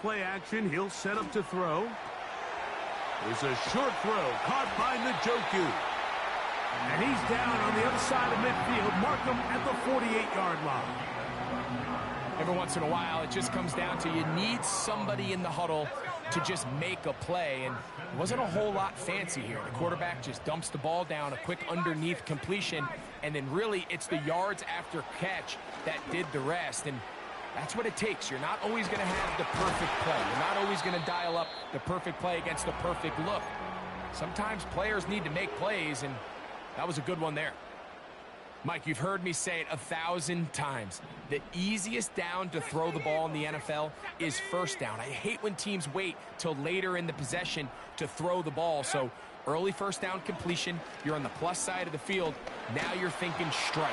play action. He'll set up to throw. There's a short throw caught by Njoku. And he's down on the other side of midfield. Mark him at the 48-yard line. Every once in a while, it just comes down to you need somebody in the huddle to just make a play, and it wasn't a whole lot fancy here. The quarterback just dumps the ball down, a quick underneath completion, and then really it's the yards after catch that did the rest, and that's what it takes. You're not always going to have the perfect play. You're not always going to dial up the perfect play against the perfect look. Sometimes players need to make plays, and that was a good one there. Mike, you've heard me say it 1,000 times. The easiest down to throw the ball in the NFL is first down. I hate when teams wait till later in the possession to throw the ball. So early first down completion, you're on the plus side of the field. Now you're thinking strike,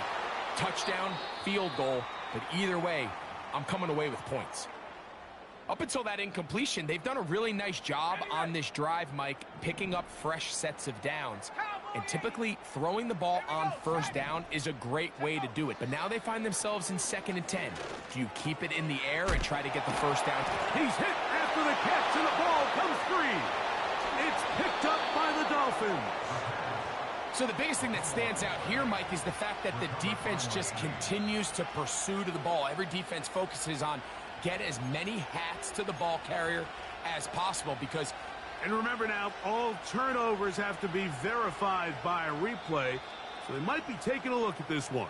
touchdown, field goal. But either way, I'm coming away with points. Up until that incompletion, they've done a really nice job on this drive, Mike, picking up fresh sets of downs. And typically, throwing the ball on first down is a great way to do it. But now they find themselves in 2nd and 10. Do you keep it in the air and try to get the first down? He's hit after the catch, and the ball comes free. It's picked up by the Dolphins. So the biggest thing that stands out here, Mike, is the fact that the defense just continues to pursue to the ball. Every defense focuses on get as many hats to the ball carrier as possible because... And remember now, all turnovers have to be verified by a replay, so they might be taking a look at this one.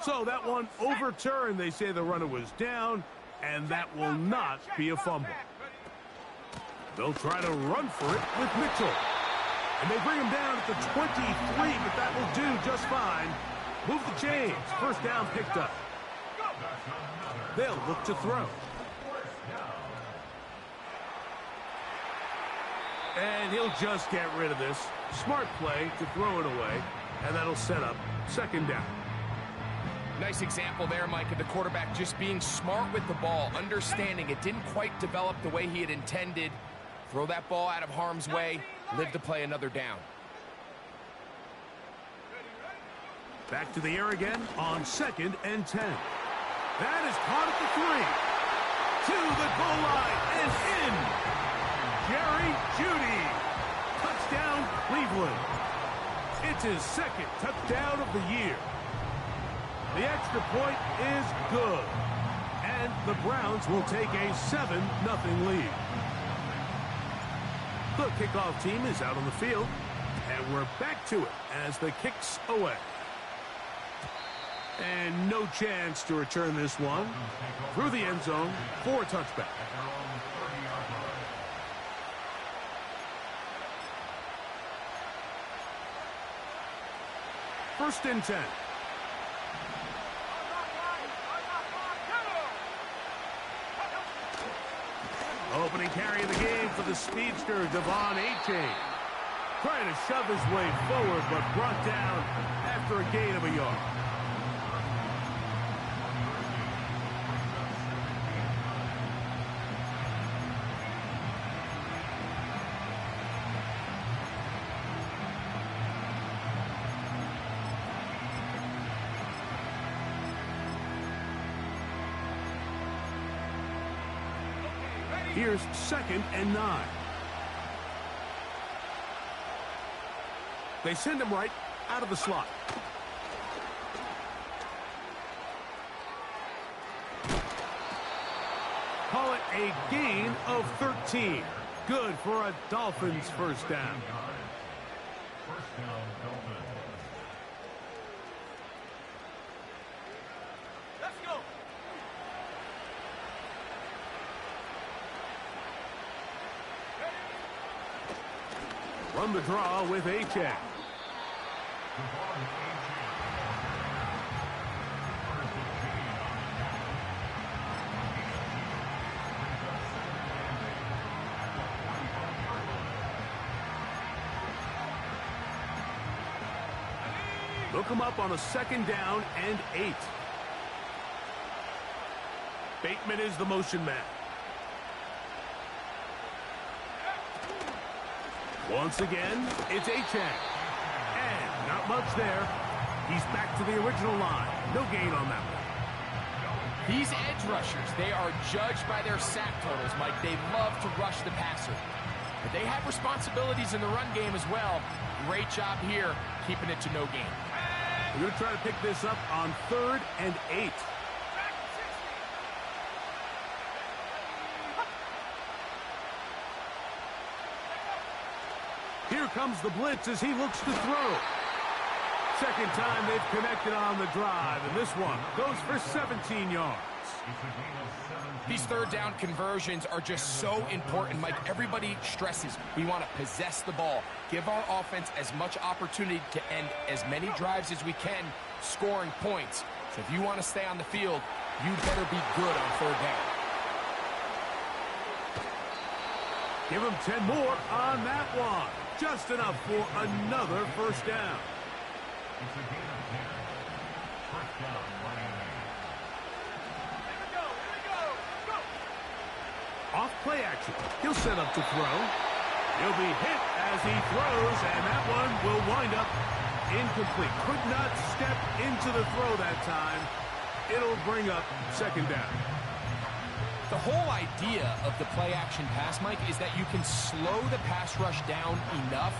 So that one overturned. They say the runner was down, and that will not be a fumble. They'll try to run for it with Mitchell. And they bring him down at the 23, but that will do just fine. Move the chains. First down picked up. They'll look to throw. And he'll just get rid of this. Smart play to throw it away, and that'll set up 2nd down. Nice example there, Mike, of the quarterback just being smart with the ball, understanding it didn't quite develop the way he had intended. Throw that ball out of harm's way, live to play another down. Back to the air again on 2nd and 10. That is caught at the 3. To the goal line and in. Jerry Jeudy. Touchdown, Cleveland. It's his 2nd touchdown of the year. The extra point is good. And the Browns will take a 7-0 lead. The kickoff team is out on the field. And we're back to it as the kick's away. And no chance to return this one through the end zone for a touchback. First and 10. Opening carry of the game for the speedster, Devon A-Chain. Trying to shove his way forward, but brought down after a gain of a yard. Here's 2nd and 9. They send him right out of the slot. Call it a gain of 13. Good for a Dolphins first down. Run the draw with A-Chain. Look him up on a 2nd down and 8. Bateman is the motion man. Once again, it's A-Chain. And not much there. He's back to the original line. No gain on that one. These edge rushers, they are judged by their sack totals, Mike. They love to rush the passer. But they have responsibilities in the run game as well. Great job here, keeping it to no gain. We're going to try to pick this up on 3rd and 8. Here comes the blitz as he looks to throw. Second time they've connected on the drive, and this one goes for 17 yards. These third down conversions are just so important, Mike. Everybody stresses we want to possess the ball, give our offense as much opportunity to end as many drives as we can, scoring points. So if you want to stay on the field, you better be good on 3rd down. Give him 10 more on that one. Just enough for another first down. Off play action. He'll set up to throw. He'll be hit as he throws, and that one will wind up incomplete. Could not step into the throw that time. It'll bring up 2nd down. The whole idea of the play action pass, Mike, is that you can slow the pass rush down enough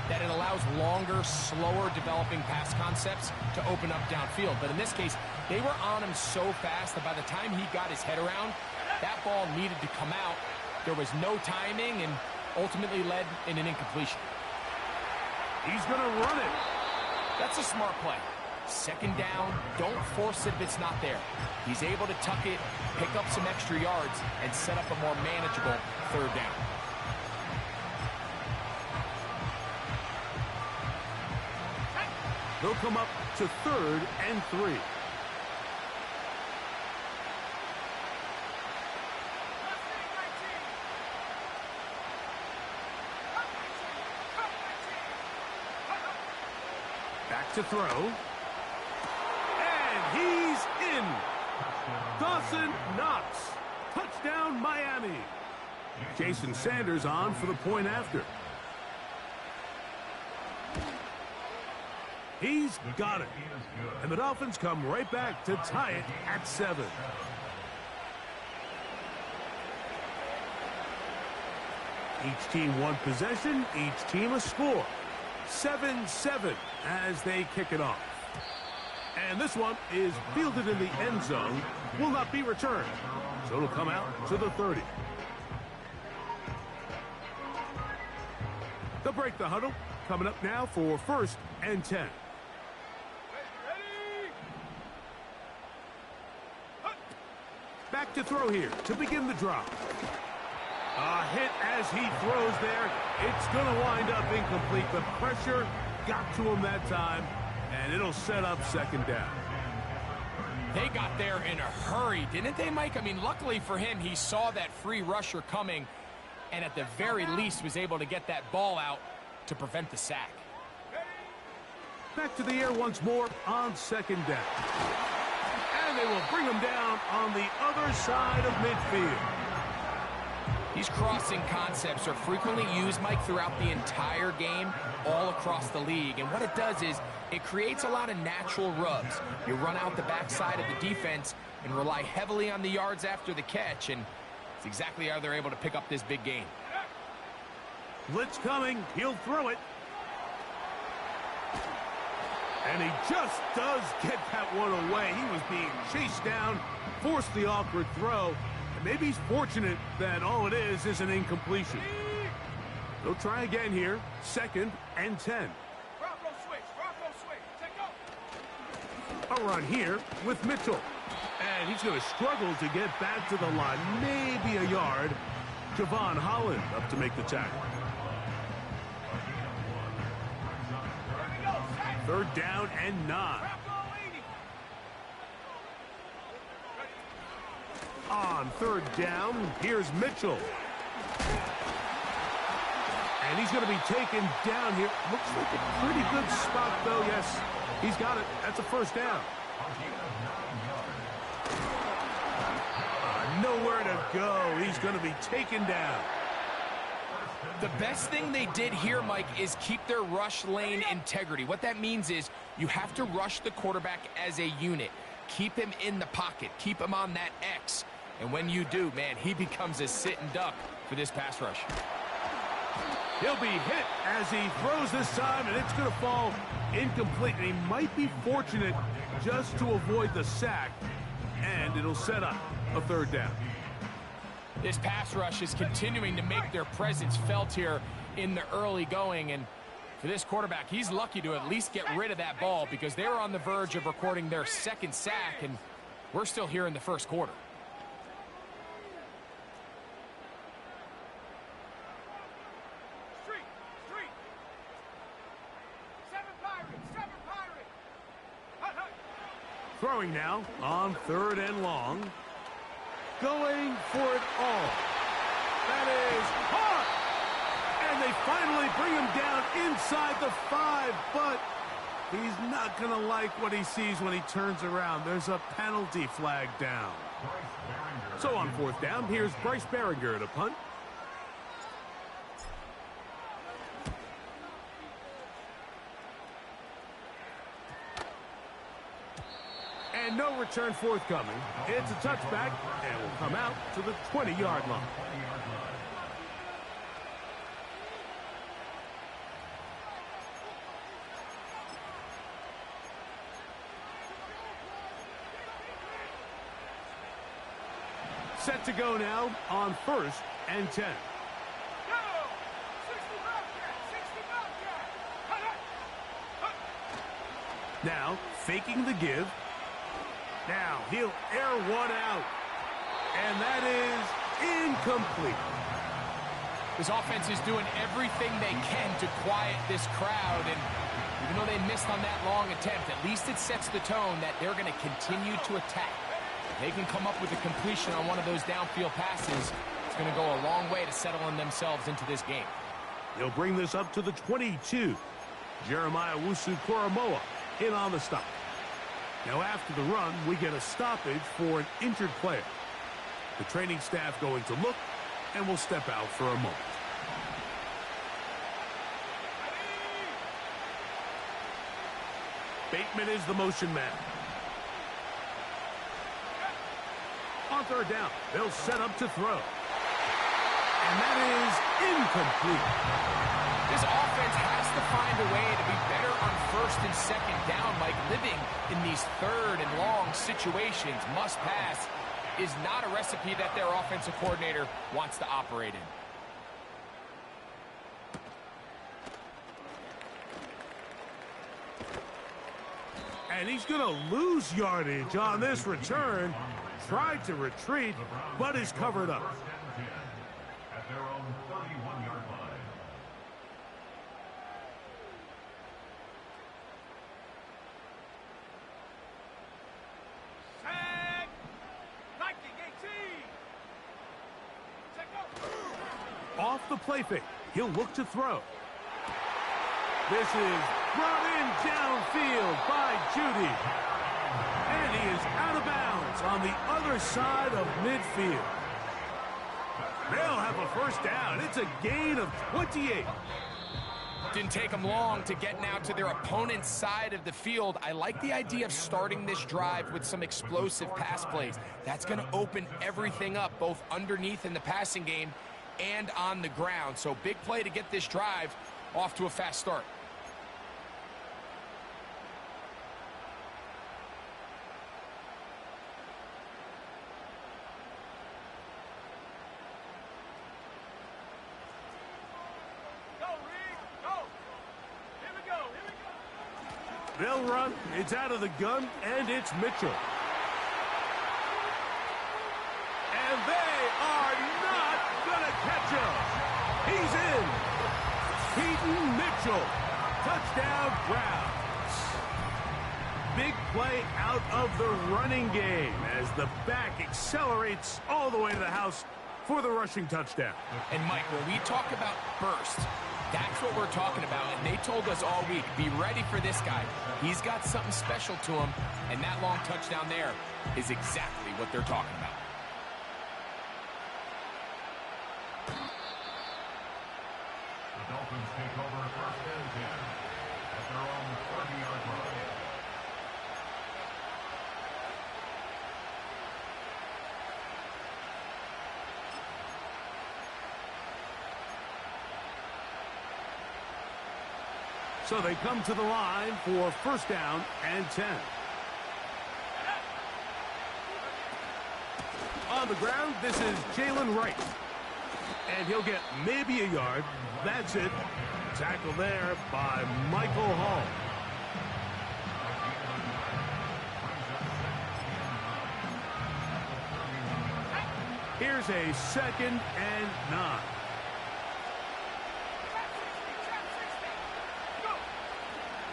that it allows longer, slower developing pass concepts to open up downfield. But in this case, they were on him so fast that by the time he got his head around, that ball needed to come out. There was no timing and ultimately led in an incompletion. He's going to run it. That's a smart play. 2nd down, don't force it if it's not there. He's able to tuck it, pick up some extra yards, and set up a more manageable 3rd down. They'll come up to 3rd and 3. Back to throw. And he's in. Dawson Knox. Touchdown, Miami. Jason Sanders on for the point after. He's got it. And the Dolphins come right back to tie it at 7. Each team one possession, each team a score. 7-7 as they kick it off. And this one is fielded in the end zone, will not be returned. So it'll come out to the 30. They'll break the huddle. Coming up now for 1st and 10. Back to throw here to begin the drive. A hit as he throws there. It's going to wind up incomplete. The pressure got to him that time, and it'll set up 2nd down. They got there in a hurry, didn't they, Mike? I mean, luckily for him, he saw that free rusher coming, and at the very least was able to get that ball out to prevent the sack. Back to the air once more on 2nd down. And they will bring him down on the other side of midfield. These crossing concepts are frequently used, Mike, throughout the entire game, all across the league. And what it does is it creates a lot of natural rubs. You run out the backside of the defense and rely heavily on the yards after the catch, and it's exactly how they're able to pick up this big gain. Blitz coming. He'll throw it. And he just does get that one away. He was being chased down, forced the awkward throw. And maybe he's fortunate that all it is an incompletion. They'll try again here. 2nd and 10. A run here with Mitchell. And he's going to struggle to get back to the line. Maybe a yard. Javon Holland up to make the tackle. 3rd down and 9. On 3rd down, here's Mitchell. And he's going to be taken down here. Looks like a pretty good spot, though. Yes, he's got it. That's a 1st down. Nowhere to go. He's going to be taken down. The best thing they did here, Mike, is keep their rush lane integrity. What that means is you have to rush the quarterback as a unit. Keep him in the pocket. Keep him on that X. And when you do, man, he becomes a sitting duck for this pass rush. He'll be hit as he throws this time, and it's going to fall incomplete. And he might be fortunate just to avoid the sack, and it'll set up a third down. This pass rush is continuing to make their presence felt here in the early going. And for this quarterback, he's lucky to at least get rid of that ball because they were on the verge of recording their second sack, and we're still here in the first quarter. Throwing now on 3rd and long. Going for it all. That is hard. And they finally bring him down inside the 5, but he's not going to like what he sees when he turns around. There's a penalty flag down. So on 4th down, here's Bryce Behringer to punt. And no return forthcoming. It's a touchback, and will come out to the 20-yard line. Set to go now on 1st and 10. Now, faking the give. Now, he'll air one out. And that is incomplete. This offense is doing everything they can to quiet this crowd. And even though they missed on that long attempt, at least it sets the tone that they're going to continue to attack. If they can come up with a completion on one of those downfield passes, it's going to go a long way to settling themselves into this game. They'll bring this up to the 22. Jeremiah Wusu-Koromoa in on the stop. Now after the run, we get a stoppage for an injured player. The training staff going to look, and will step out for a moment. Bateman is the motion man. On 3rd down, they'll set up to throw. And that is incomplete. This offense has to find a way to be better on 1st and 2nd down. Like living in these 3rd and long situations, must pass, is not a recipe that their offensive coordinator wants to operate in. And he's going to lose yardage on this return. Tried to retreat, but is covered up. At their own 31-yard line. Tag! 19-18. Off the play fake. He'll look to throw. This is brought in downfield by Judy. And he is out of bounds on the other side of midfield. They'll have a 1st down. It's a gain of 28. Didn't take them long to get now to their opponent's side of the field. I like the idea of starting this drive with some explosive pass plays. That's going to open everything up, both underneath in the passing game and on the ground. So big play to get this drive off to a fast start. They'll run. It's out of the gun, and it's Mitchell. And they are not going to catch him. He's in. Keaton Mitchell. Touchdown, Browns. Big play out of the running game as the back accelerates all the way to the house for the rushing touchdown. And, Mike, when we talk about burst, that's what we're talking about, and they told us all week, be ready for this guy. He's got something special to him, and that long touchdown there is exactly what they're talking about. Dolphins take over first and 10 at their own 30-yard line. So they come to the line for first down and 10. On the ground, this is Jalen Wright. And he'll get maybe a yard. That's it. Tackle there by Michael Hall. Here's a 2nd and 9.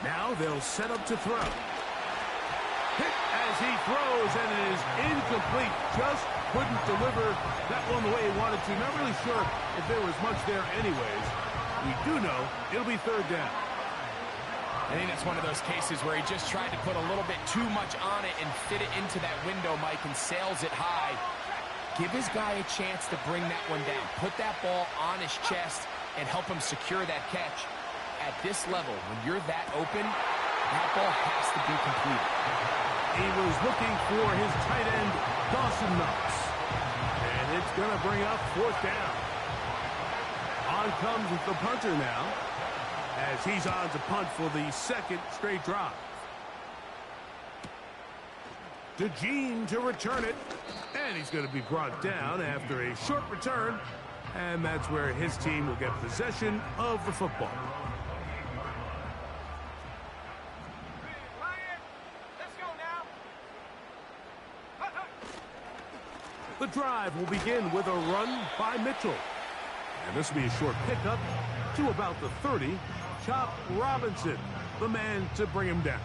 Now they'll set up to throw. Hit as he throws, and it is incomplete. Just couldn't deliver that one the way he wanted to. Not really sure if there was much there anyways. We do know it'll be 3rd down. I think that's one of those cases where he just tried to put a little bit too much on it and fit it into that window, Mike, and sails it high. Give his guy a chance to bring that one down. Put that ball on his chest and help him secure that catch. At this level, when you're that open, that ball has to be completed. He was looking for his tight end, Dawson Knox. And it's going to bring up 4th down. On comes the punter now, as he's on to punt for the 2nd straight drive. DeJean to return it, and he's going to be brought down after a short return, and that's where his team will get possession of the football. The drive will begin with a run by Mitchell. And this will be a short pickup to about the 30. Chop Robinson, the man to bring him down.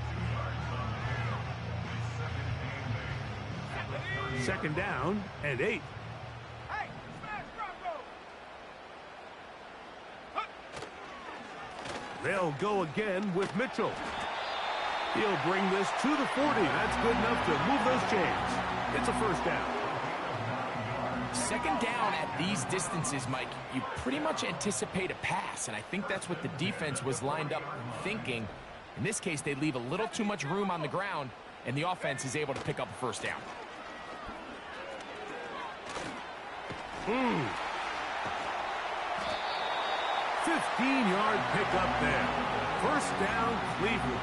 2nd down and 8. They'll go again with Mitchell. He'll bring this to the 40. That's good enough to move those chains. It's a 1st down. 2nd down at these distances, Mike, you pretty much anticipate a pass, and I think that's what the defense was lined up thinking. In this case, they leave a little too much room on the ground, and the offense is able to pick up a 1st down. 15-yard pickup there. 1st down, Cleveland.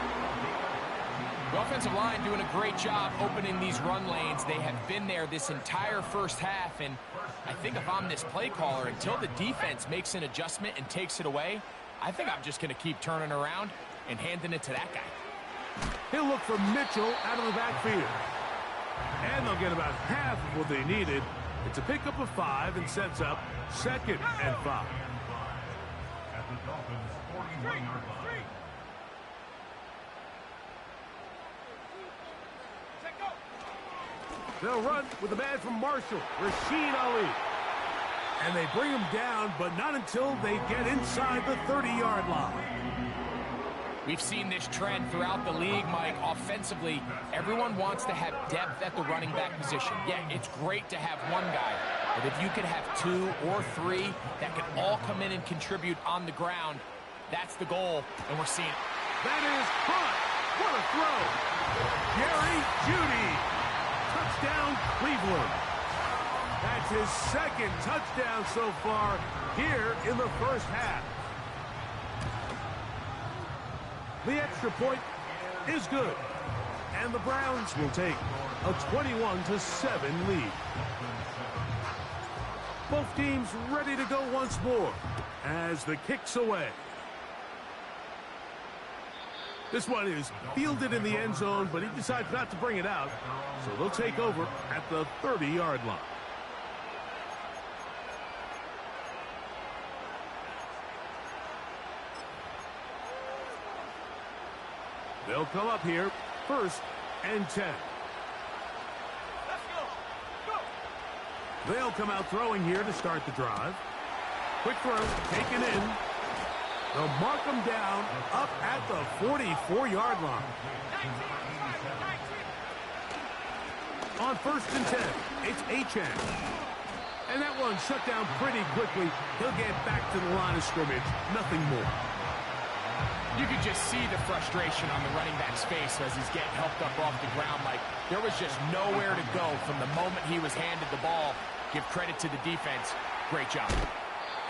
The offensive line doing a great job opening these run lanes. They have been there this entire 1st half, and I think if I'm this play caller, until the defense makes an adjustment and takes it away, I think I'm just going to keep turning around and handing it to that guy. He'll look for Mitchell out of the backfield. And they'll get about half of what they needed. It's a pickup of 5 and sets up 2nd and 5. At the Dolphins' 41-yard line. They'll run with the man from Marshall, Rashid Ali. And they bring him down, but not until they get inside the 30-yard line. We've seen this trend throughout the league, Mike. Offensively, everyone wants to have depth at the running back position. Yeah, it's great to have one guy, but if you could have 2 or 3 that can all come in and contribute on the ground, that's the goal, and we're seeing it. That is caught. What a throw. Jerry Jeudy. Touchdown, Cleveland. That's his 2nd touchdown so far here in the 1st half. The extra point is good, and the Browns will take a 21-7 lead. Both teams ready to go once more as the kick's away. This one is fielded in the end zone, but he decides not to bring it out, so they'll take over at the 30-yard line. They'll come up here, 1st and 10. They'll come out throwing here to start the drive. Quick throw, taken in. They'll mark them down up at the 44-yard line. On 1st and 10, it's Achane. And that one shut down pretty quickly. He'll get back to the line of scrimmage. Nothing more. You could just see the frustration on the running back's face as he's getting helped up off the ground. Like, there was just nowhere to go from the moment he was handed the ball. Give credit to the defense. Great job.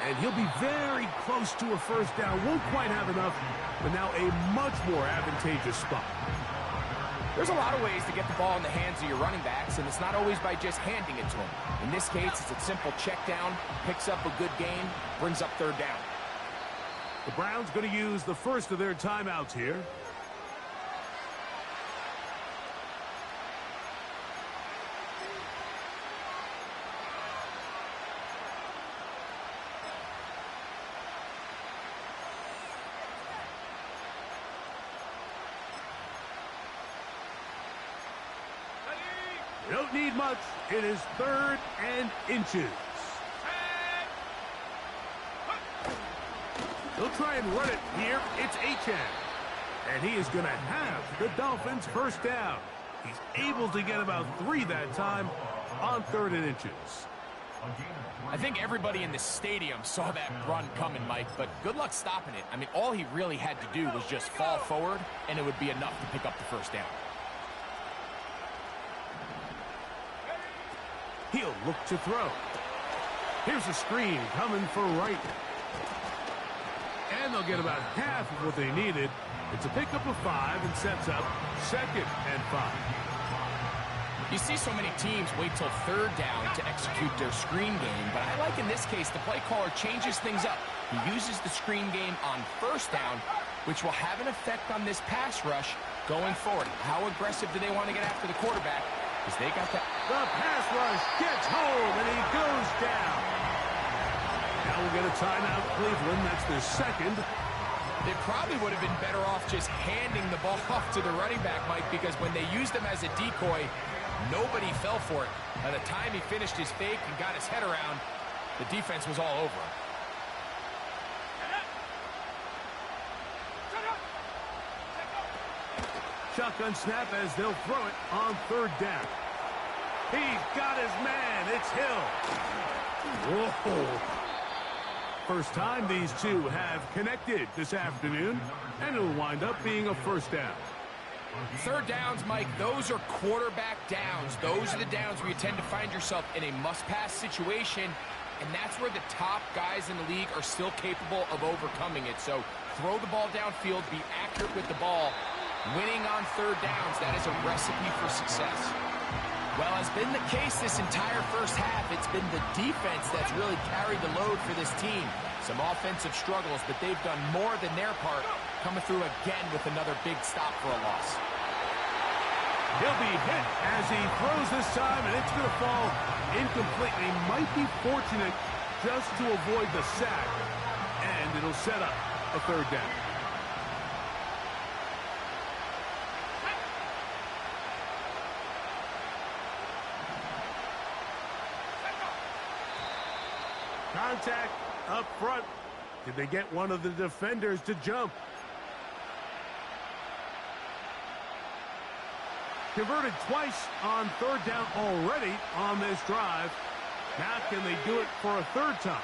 And he'll be very close to a first down. Won't quite have enough, but now a much more advantageous spot. There's a lot of ways to get the ball in the hands of your running backs, and it's not always by just handing it to them. In this case, it's a simple check down, picks up a good gain, brings up third down. The Browns going to use the first of their timeouts here. You don't need much. It is 3rd and inches. He'll try and run it here. It's HN. And he is going to have the Dolphins first down. He's able to get about 3 that time on 3rd and inches. I think everybody in the stadium saw that run coming, Mike, but good luck stopping it. I mean, all he really had to do was just fall forward, and it would be enough to pick up the first down. He'll look to throw. Here's a screen coming for Wright. And they'll get about half of what they needed. It's a pickup of 5 and sets up 2nd and 5. You see so many teams wait till 3rd down to execute their screen game, but I like in this case the play caller changes things up. He uses the screen game on 1st down, which will have an effect on this pass rush going forward. How aggressive do they want to get after the quarterback? Because they got that. The pass rush gets home, and he goes down. Now we'll get a timeout, Cleveland. That's their 2nd. They probably would have been better off just handing the ball off to the running back, Mike, because when they used him as a decoy, nobody fell for it. By the time he finished his fake and got his head around, the defense was all over him. Shotgun snap as they'll throw it on 3rd down. He's got his man. It's Hill. Whoa. First time these two have connected this afternoon, and it'll wind up being a first down. 3rd downs, Mike, those are quarterback downs. Those are the downs where you tend to find yourself in a must-pass situation, and that's where the top guys in the league are still capable of overcoming it. So throw the ball downfield, be accurate with the ball. Winning on 3rd downs, that is a recipe for success. Well, as been the case this entire first half, it's been the defense that's really carried the load for this team. Some offensive struggles, but they've done more than their part, coming through again with another big stop for a loss. He'll be hit as he throws this time, and it's going to fall incompletely. Might be fortunate just to avoid the sack, and it'll set up a 3rd down. Contact up front. Did they get one of the defenders to jump? Converted twice on 3rd down already on this drive. Now can they do it for a 3rd time?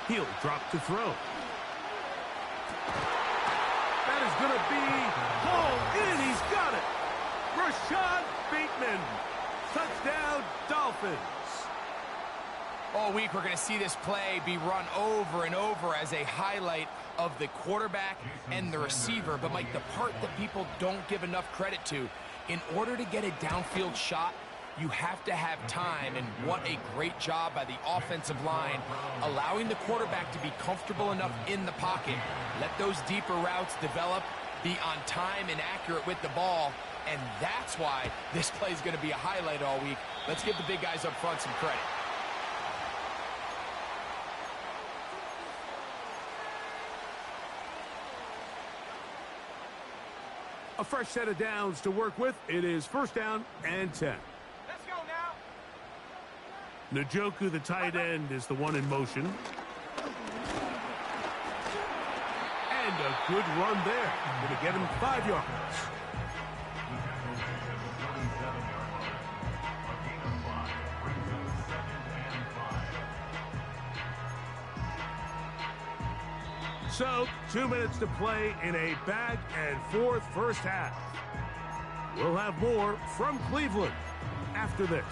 He'll drop to throw. That is going to be hauled in. He's got it. Rashad Bateman. Touchdown, Dolphins. All week we're going to see this play be run over and over as a highlight of the quarterback and the receiver. But, Mike, the part that people don't give enough credit to, in order to get a downfield shot, you have to have time, and what a great job by the offensive line, allowing the quarterback to be comfortable enough in the pocket, let those deeper routes develop, be on time and accurate with the ball, and that's why this play is going to be a highlight all week. Let's give the big guys up front some credit. A fresh set of downs to work with. It is 1st down and 10. Njoku, the tight end, is the one in motion. And a good run there. Going to get him 5 yards. So, 2 minutes to play in a back-and-forth first half. We'll have more from Cleveland after this.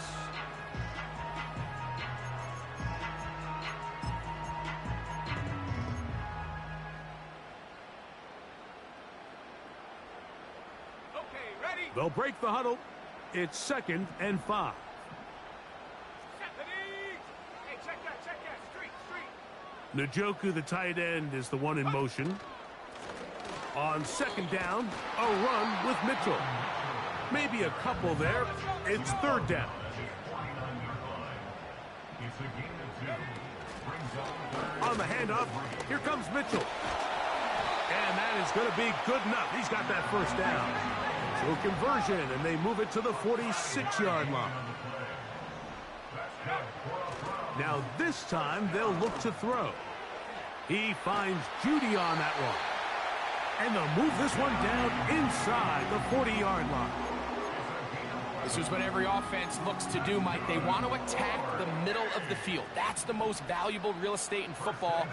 Okay, ready? They'll break the huddle. It's 2nd and 5. Hey, check that, street. Njoku, the tight end, is the one in motion. On 2nd down, a run with Mitchell. Maybe a couple there. It's 3rd down. On the handoff, here comes Mitchell. And that is going to be good enough. He's got that first down. So conversion, and they move it to the 46-yard line. Now this time, they'll look to throw. He finds Judy on that one. And they'll move this one down inside the 40-yard line. This is what every offense looks to do, Mike. They want to attack the middle of the field. That's the most valuable real estate in football.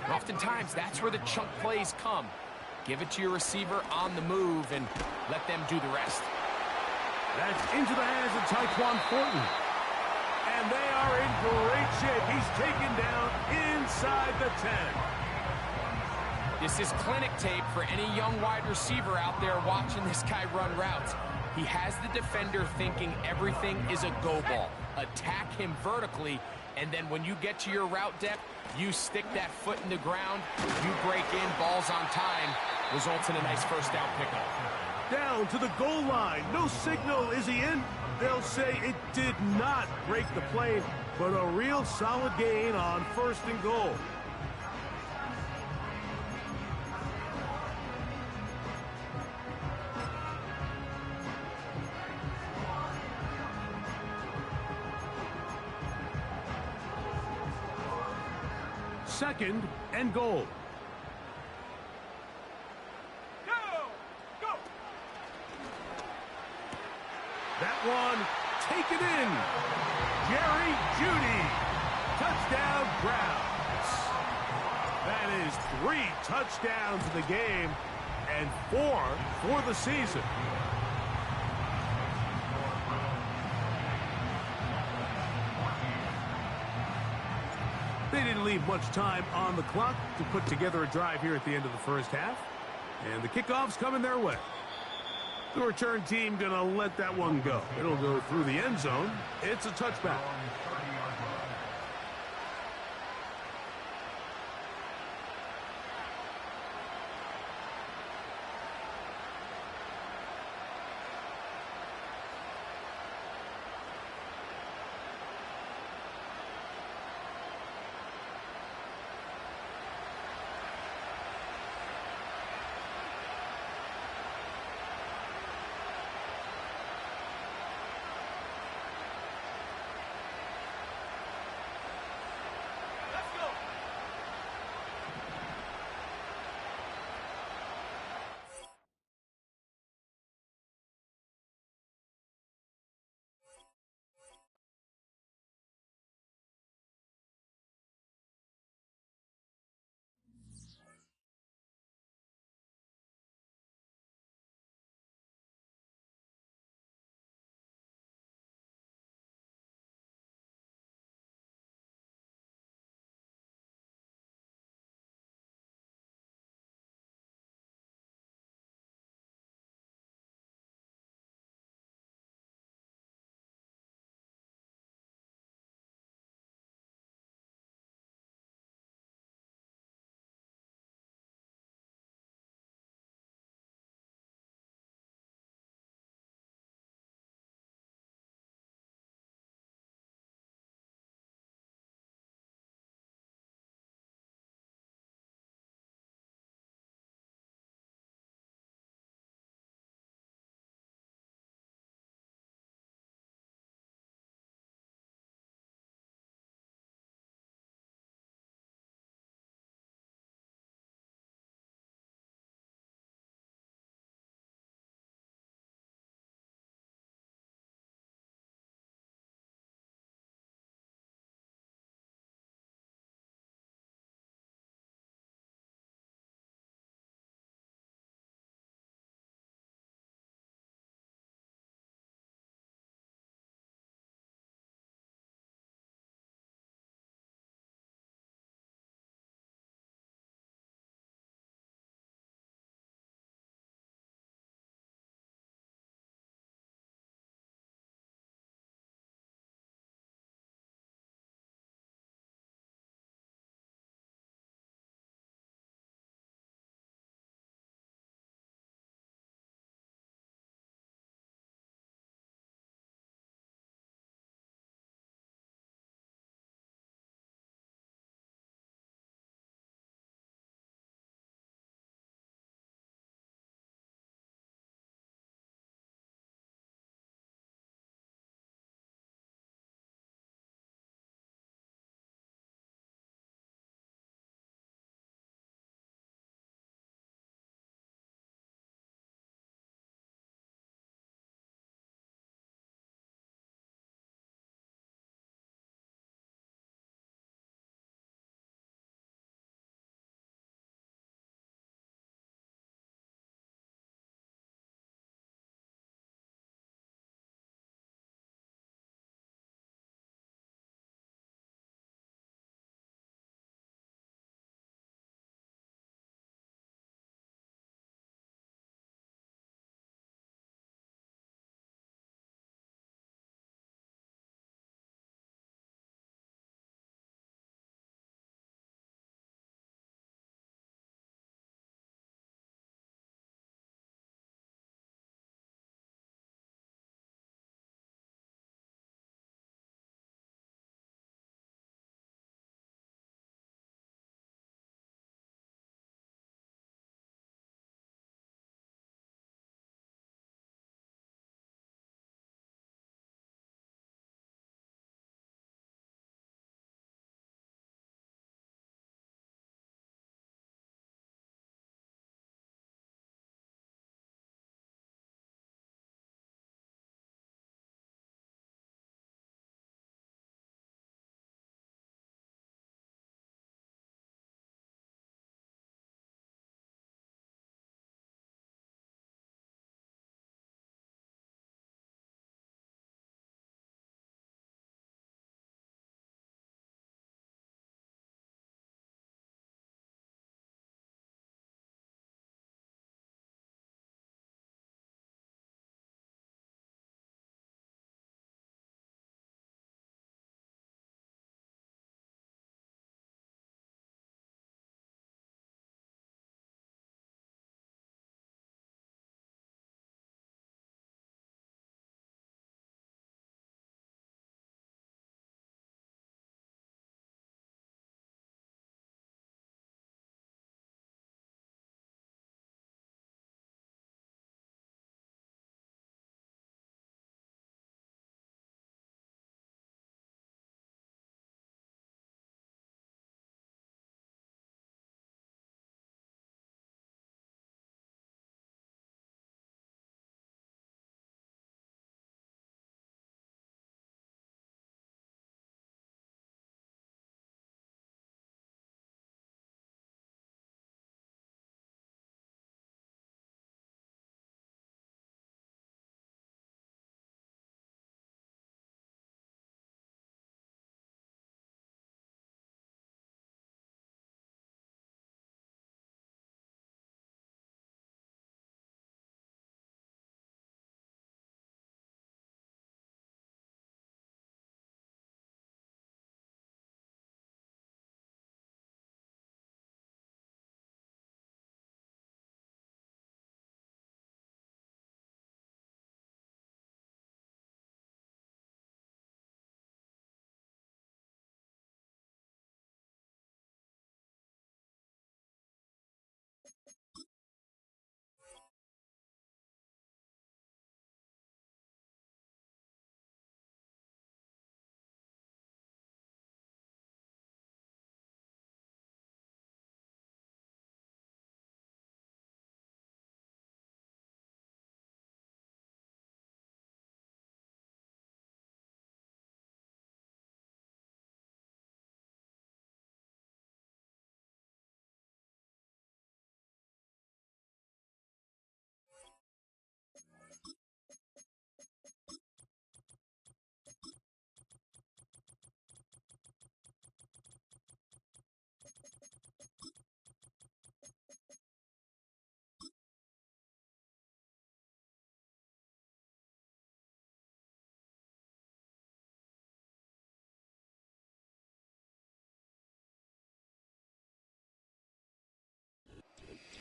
And oftentimes, that's where the chunk plays come. Give it to your receiver on the move and let them do the rest. That's into the hands of Tyquan Thornton. And they are in great shape. He's taken down inside the 10. This is clinic tape for any young wide receiver out there watching this guy run routes. He has the defender thinking everything is a go ball. Attack him vertically, and then when you get to your route depth, you stick that foot in the ground, you break in, balls on time, results in a nice first down pickup. Down to the goal line. No signal. Is he in? They'll say it did not break the play, but a real solid gain on 1st and goal. Second and goal. Go! That one taken in. Jerry Judy. Touchdown Browns. That is 3 touchdowns in the game and 4 for the season. They didn't leave much time on the clock to put together a drive here at the end of the first half. And the kickoff's coming their way. The return team going to let that one go. It'll go through the end zone. It's a touchback.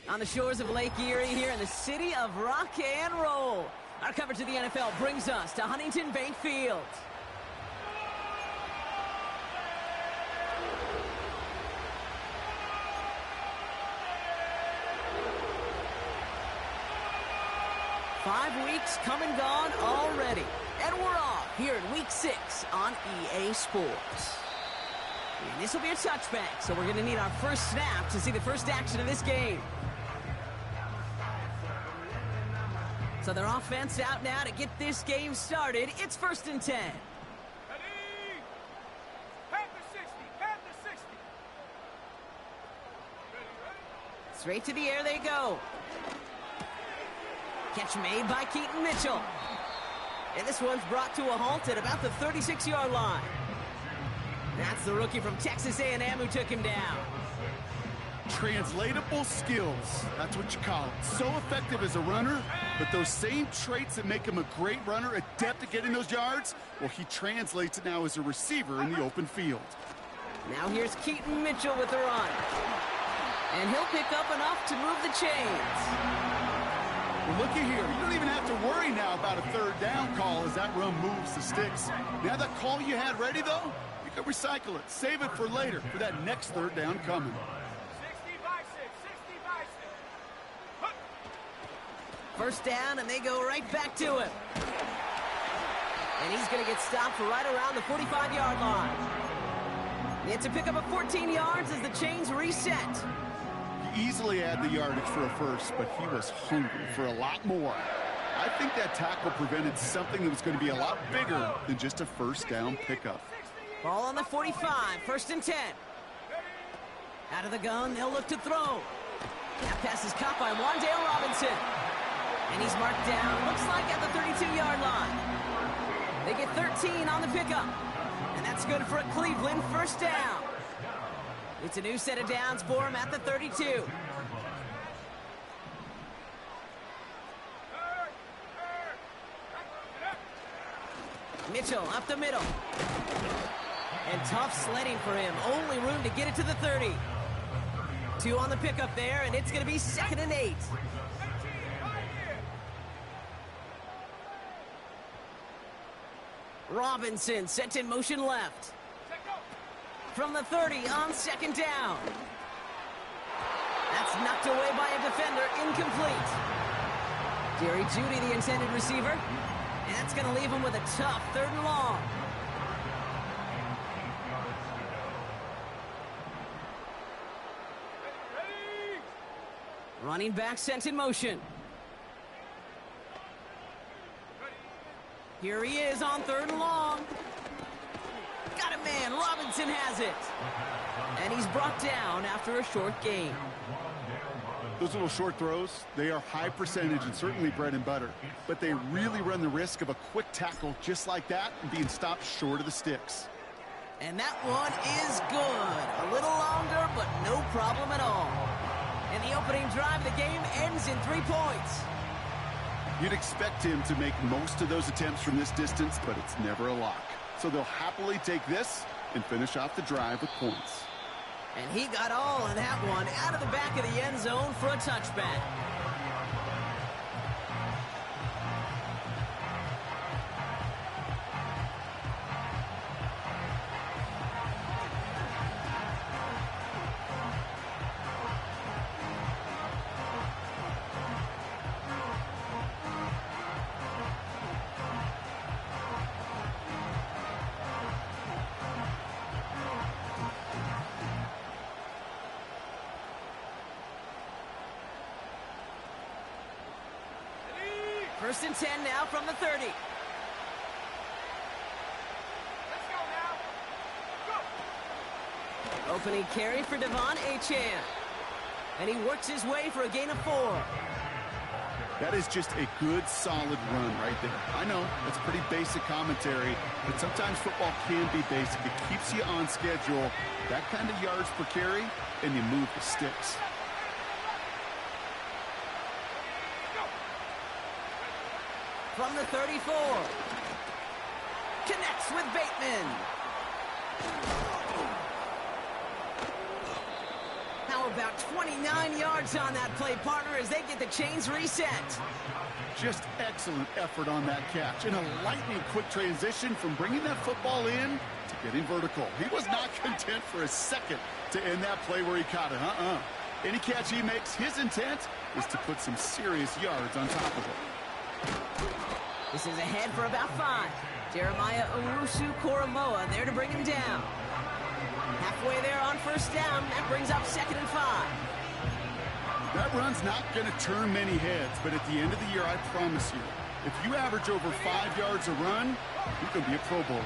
On the shores of Lake Erie here in the city of rock and roll. Our coverage of the NFL brings us to Huntington Bank Field. Five weeks come and gone already. And we're off here in Week 6 on EA Sports. And this will be a touchback, so we're going to need our first snap to see the first action of this game. So their offense out now to get this game started. It's 1st and 10. Ready? Panther 60, Panther 60. Ready? Straight to the air they go. Catch made by Keaton Mitchell. And this one's brought to a halt at about the 36-yard line. That's the rookie from Texas A&M who took him down. Translatable skills, that's what you call it. So effective as a runner, but those same traits that make him a great runner, adept at getting those yards, well, he translates it now as a receiver in the open field. Now here's Keaton Mitchell with the run. And he'll pick up enough to move the chains. Well, looky here. You don't even have to worry now about a third down call as that run moves the sticks. Now that call you had ready, though, you can recycle it. Save it for later for that next third down coming. 60 by 6, 60 by 6. First down, and they go right back to him. And he's going to get stopped right around the 45-yard line. It's a pickup of 14 yards as the chains reset. He easily had the yardage for a first, but he was hungry for a lot more. I think that tackle prevented something that was going to be a lot bigger than just a first down pickup. Ball on the 45, 1st and 10. Out of the gun, they'll look to throw. That pass is caught by Wan'Dale Robinson. And he's marked down, looks like at the 32-yard line. They get 13 on the pickup. And that's good for a Cleveland first down. It's a new set of downs for him at the 32. Mitchell up the middle. And tough sledding for him. Only room to get it to the 30. 2 on the pickup there, and it's going to be 2nd and 8. Robinson sent in motion left. From the 30 on 2nd down. That's knocked away by a defender, incomplete. Jerry Jeudy, the intended receiver. And that's going to leave him with a tough 3rd and long. Running back sent in motion. Here he is on 3rd and long. Got a man. Robinson has it. And he's brought down after a short gain. Those little short throws, they are high percentage and certainly bread and butter. But they really run the risk of a quick tackle just like that and being stopped short of the sticks. And that one is good. A little longer, but no problem at all. And the opening drive of the game ends in 3 points. You'd expect him to make most of those attempts from this distance, but it's never a lock. So they'll happily take this and finish off the drive with points. And he got all of that one out of the back of the end zone for a touchback. First and 10 now from the 30. Let's go now. Go. Opening carry for Devon Achane. And he works his way for a gain of 4. That is just a good, solid run right there. I know, that's pretty basic commentary, but sometimes football can be basic. It keeps you on schedule, that kind of yards per carry, and you move the sticks. From the 34. Connects with Bateman. Now Oh, about 29 yards on that play, partner, as they get the chains reset. Just excellent effort on that catch. And a lightning quick transition from bringing that football in to getting vertical. He was not content for a second to end that play where he caught it. Any catch he makes, his intent is to put some serious yards on top of it. This is ahead for about 5. Jeremiah Owusu-Koramoah there to bring him down. Halfway there on first down. That brings up 2nd and 5. That run's not going to turn many heads, but at the end of the year, I promise you, if you average over 5 yards a run, you can be a Pro Bowler.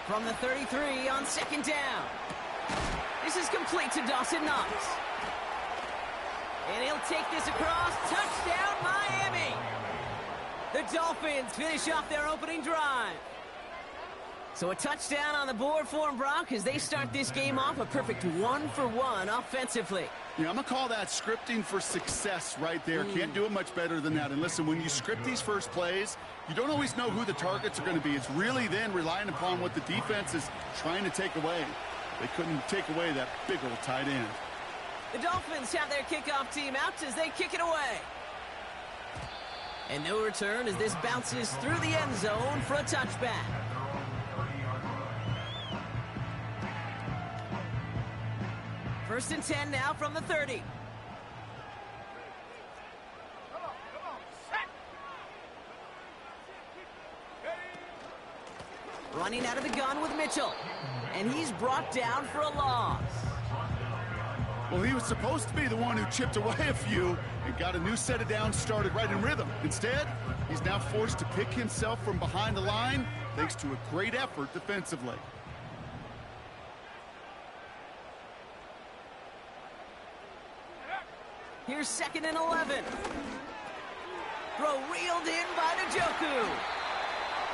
From the 33 on 2nd down. This is complete to Dawson Knox. And he'll take this across. Touchdown, Miami! The Dolphins finish off their opening drive. So a touchdown on the board for them, Brock, as they start this game off a perfect 1-for-1 offensively. Yeah, I'm going to call that scripting for success right there. Can't do it much better than that. And listen, when you script these first plays, you don't always know who the targets are going to be. It's really then relying upon what the defense is trying to take away. They couldn't take away that big old tight end. The Dolphins have their kickoff team out as they kick it away. And no return as this bounces through the end zone for a touchback. First and 10 now from the 30. Running out of the gun with Mitchell. And he's brought down for a loss. Well, he was supposed to be the one who chipped away a few and got a new set of downs started right in rhythm. Instead, he's now forced to pick himself from behind the line thanks to a great effort defensively. Here's 2nd and 11. Throw reeled in by Njoku.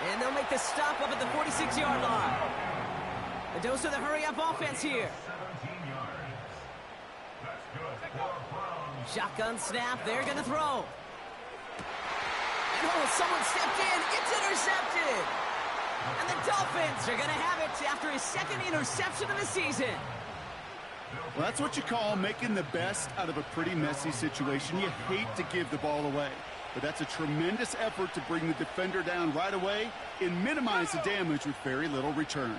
And they'll make the stop up at the 46-yard line. A dose of the hurry-up offense here. Shotgun snap. They're going to throw. And oh, someone stepped in. It's intercepted. And the Dolphins are going to have it after his 2nd interception of the season. Well, that's what you call making the best out of a pretty messy situation. You hate to give the ball away, but that's a tremendous effort to bring the defender down right away and minimize the damage with very little return.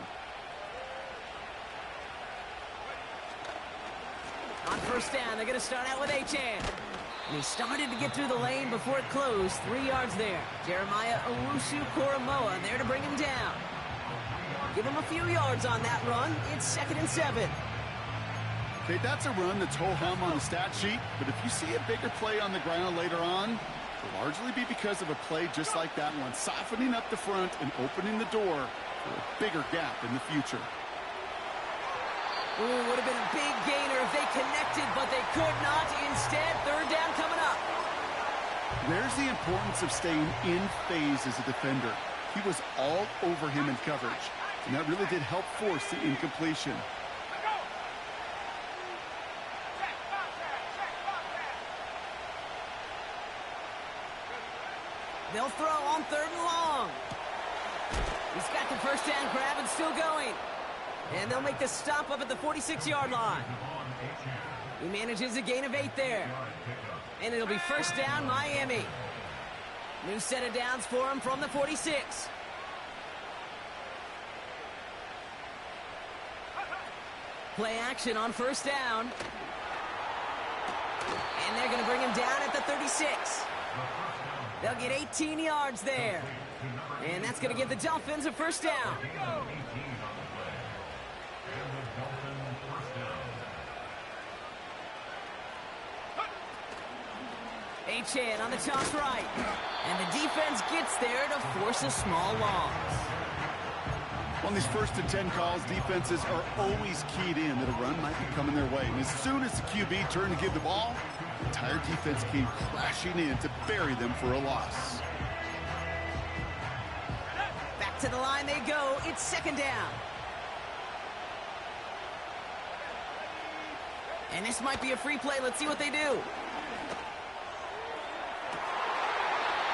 On first down, they're going to start out with Achane. And he started to get through the lane before it closed. 3 yards there. Jeremiah Owusu-Koramoah there to bring him down. Give him a few yards on that run. It's 2nd and 7. Okay, that's a run that's ho-hum on the stat sheet, but if you see a bigger play on the ground later on, it'll largely be because of a play just like that one, softening up the front and opening the door for a bigger gap in the future. Ooh, would have been a big gainer if they connected, but they could not. Instead, 3rd down coming up. There's the importance of staying in phase as a defender. He was all over him in coverage, and that really did help force the incompletion. They'll throw on 3rd and long. He's got the first down grab and still going. And they'll make the stop up at the 46-yard line. He manages a gain of 8 there. And it'll be first down, Miami. New set of downs for him from the 46. Play action on first down. And they're going to bring him down at the 36. They'll get 18 yards there. And that's going to give the Dolphins a first down. Achane on the toss right. And the defense gets there to force a small loss. On these 1st and 10 calls, defenses are always keyed in that a run might be coming their way. And as soon as the QB turned to give the ball, the entire defense came crashing in to bury them for a loss. Back to the line they go. It's 2nd down. And this might be a free play. Let's see what they do.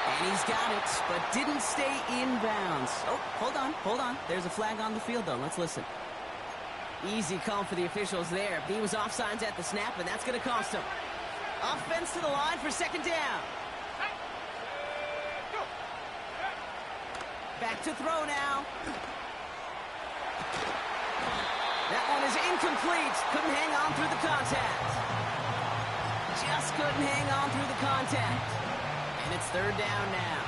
And he's got it, but didn't stay in bounds. Oh, hold on. There's a flag on the field, though. Let's listen. Easy call for the officials there. He was offsides at the snap, and that's going to cost him. Offense to the line for second down. Back to throw now. That one is incomplete. Couldn't hang on through the contact. Just couldn't hang on through the contact. And it's third down now.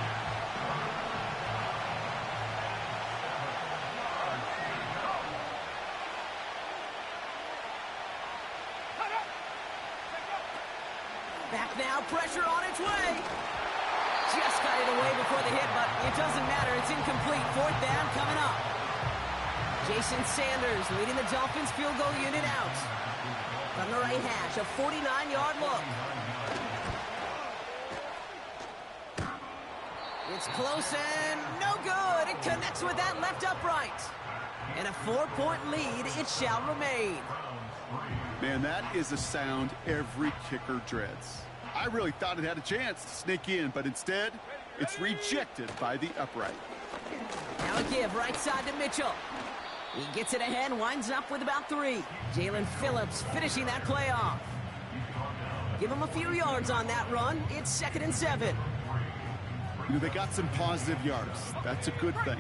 Back now, pressure on its way. Just got it away before the hit, but it doesn't matter. It's incomplete. Fourth down coming up. Jason Sanders leading the Dolphins field goal unit out. From the right hash, a 49-yard look. It's close and no good. It connects with that left upright. And a 4-point lead, it shall remain. Man, that is a sound every kicker dreads. I really thought it had a chance to sneak in, but instead, it's rejected by the upright. Now a give right side to Mitchell. He gets it ahead, winds up with about 3. Jalen Phillips finishing that play off. Give him a few yards on that run. It's 2nd and 7. You know, they got some positive yards. That's a good thing.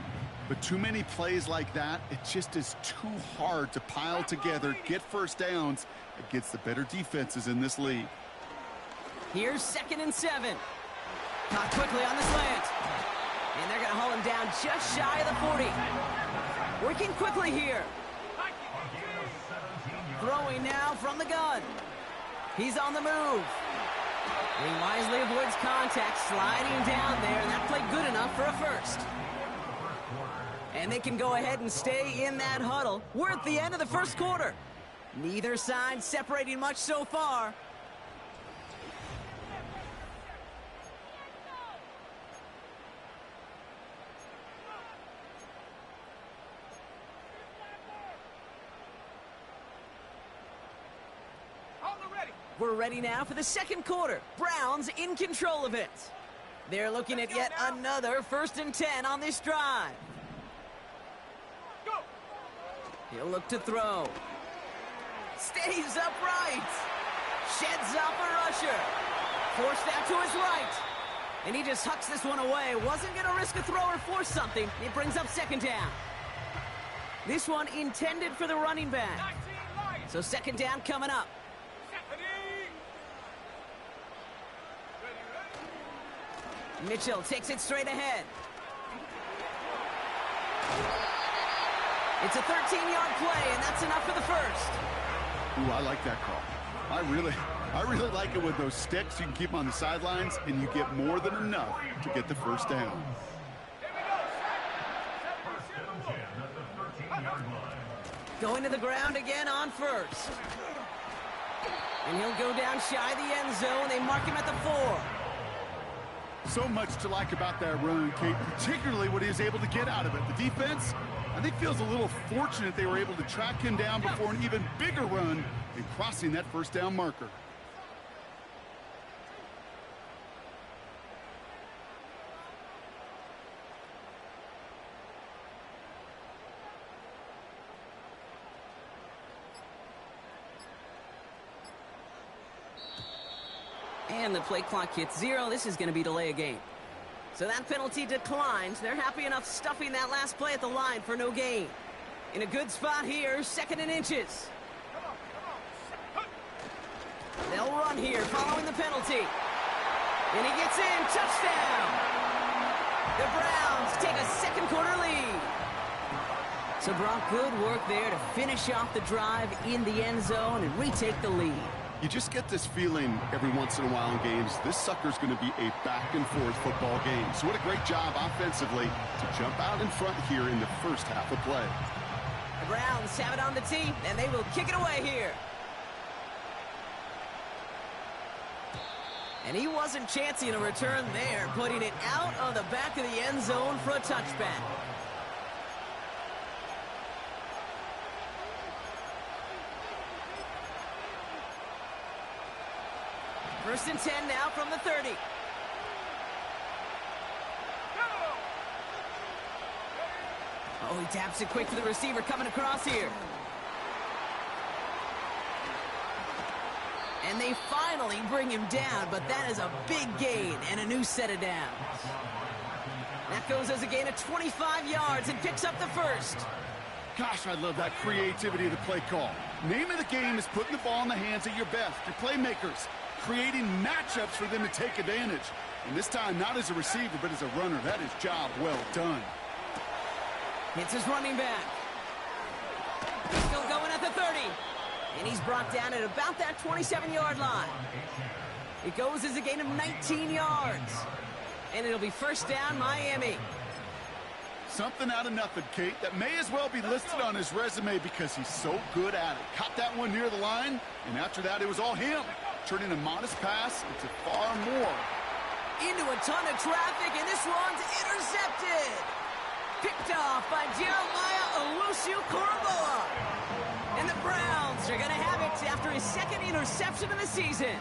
But too many plays like that, it just is too hard to pile together, get first downs against the better defenses in this league. Here's 2nd and 7. Caught quickly on the slant. And they're going to haul him down just shy of the 40. Working quickly here. Throwing now from the gun. He's on the move. He wisely avoids contact, sliding down there, and that played good enough for a first. And they can go ahead and stay in that huddle. We're at the end of the first quarter. Neither side separating much so far. We're ready now for the second quarter. Browns in control of it. They're looking at yet another 1st and 10 on this drive. He'll look to throw. Stays upright. Sheds off a rusher. Forced out to his right. And he just hucks this one away. Wasn't going to risk a throw or force something. It brings up 2nd down. This one intended for the running back. So 2nd down coming up. Mitchell takes it straight ahead. It's a 13-yard play, and that's enough for the first. Ooh, I like that call. I really like it with those sticks. You can keep them on the sidelines, and you get more than enough to get the first down. Going to the ground again on first. And he'll go down shy of the end zone. They mark him at the 4. So much to like about that run, Kate, particularly what he was able to get out of it. The defense, I think, feels a little fortunate they were able to track him down before an even bigger run and crossing that first down marker. And the play clock hits 0. This is going to be delay a game. So that penalty declines. They're happy enough stuffing that last play at the line for no gain. In a good spot here, 2nd and inches. They'll run here following the penalty. And he gets in. Touchdown! The Browns take a second quarter lead. So Brock, good work there to finish off the drive in the end zone and retake the lead. You just get this feeling every once in a while in games, this sucker's going to be a back-and-forth football game. So what a great job offensively to jump out in front here in the first half of play. The Browns have it on the tee, and they will kick it away here. And he wasn't chancing a return there, putting it out of the back of the end zone for a touchback. First and 10 now from the 30. Oh, he taps it quick to the receiver coming across here. And they finally bring him down, but that is a big gain and a new set of downs. That goes as a gain of 25 yards and picks up the first. Gosh, I love that creativity of the play call. Name of the game is putting the ball in the hands of your best, your playmakers, creating matchups for them to take advantage. And this time, not as a receiver, but as a runner. That is job well done. Hits his running back. Still going at the 30. And he's brought down at about that 27-yard line. It goes as a gain of 19 yards. And it'll be first down, Miami. Something out of nothing, Kate, that may as well be listed on his resume because he's so good at it. Caught that one near the line, and after that, it was all him. Turning a modest pass into far more. Into a ton of traffic, and this one's intercepted. Picked off by Jeremiah Owusu-Koramoah. And the Browns are going to have it after his second interception of the season.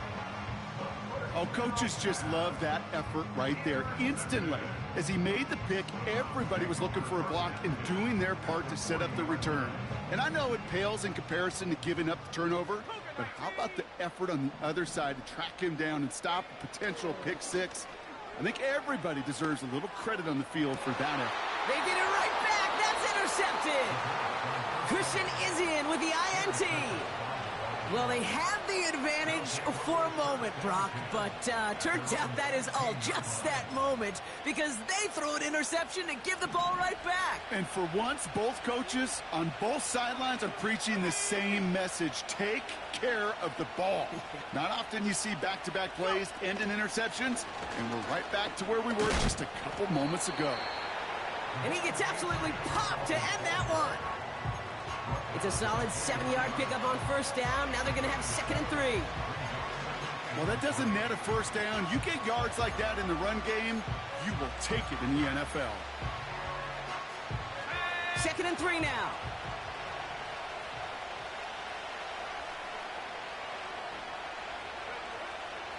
Oh, coaches just love that effort right there. Instantly, as he made the pick, everybody was looking for a block and doing their part to set up the return. And I know it pales in comparison to giving up the turnover, but how about the effort on the other side to track him down and stop a potential pick six? I think everybody deserves a little credit on the field for that effort. They get it right back. That's intercepted. Christian is in with the INT. Well, they have the advantage for a moment, Brock, but turns out that is all just that moment because they throw an interception and give the ball right back. And for once, both coaches on both sidelines are preaching the same message. Take care of the ball. Not often you see back-to-back plays end in interceptions, and we're right back to where we were just a couple moments ago. And he gets absolutely popped to end that one. It's a solid 7-yard pickup on first down. Now they're going to have 2nd and 3. Well, that doesn't net a first down. You get yards like that in the run game, you will take it in the NFL. 2nd and 3 now.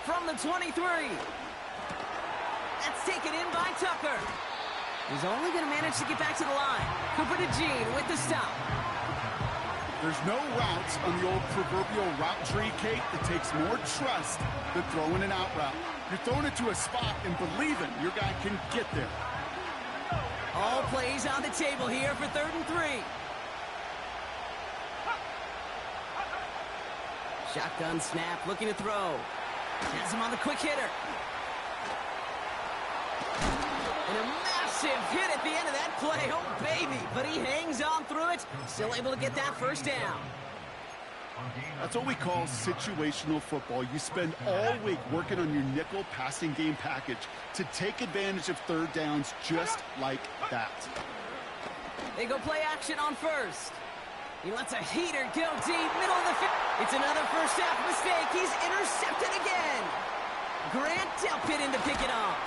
From the 23. That's taken in by Tucker. He's only going to manage to get back to the line. Cooper DeJean with the stop. There's no routes on the old proverbial route tree, Kate, that takes more trust than throwing an out route. You're throwing it to a spot and believing your guy can get there. All plays on the table here for 3rd and 3. Shotgun snap, looking to throw. Has him on the quick hitter. And a massive hit at the end of that play. Oh, baby. But he hangs on through it. Still able to get that first down. That's what we call situational football. You spend all week working on your nickel passing game package to take advantage of third downs just like that. They go play action on first. He lets a heater go deep, middle of the field. It's another first half mistake. He's intercepted again. Grant Delpit in to pick it off.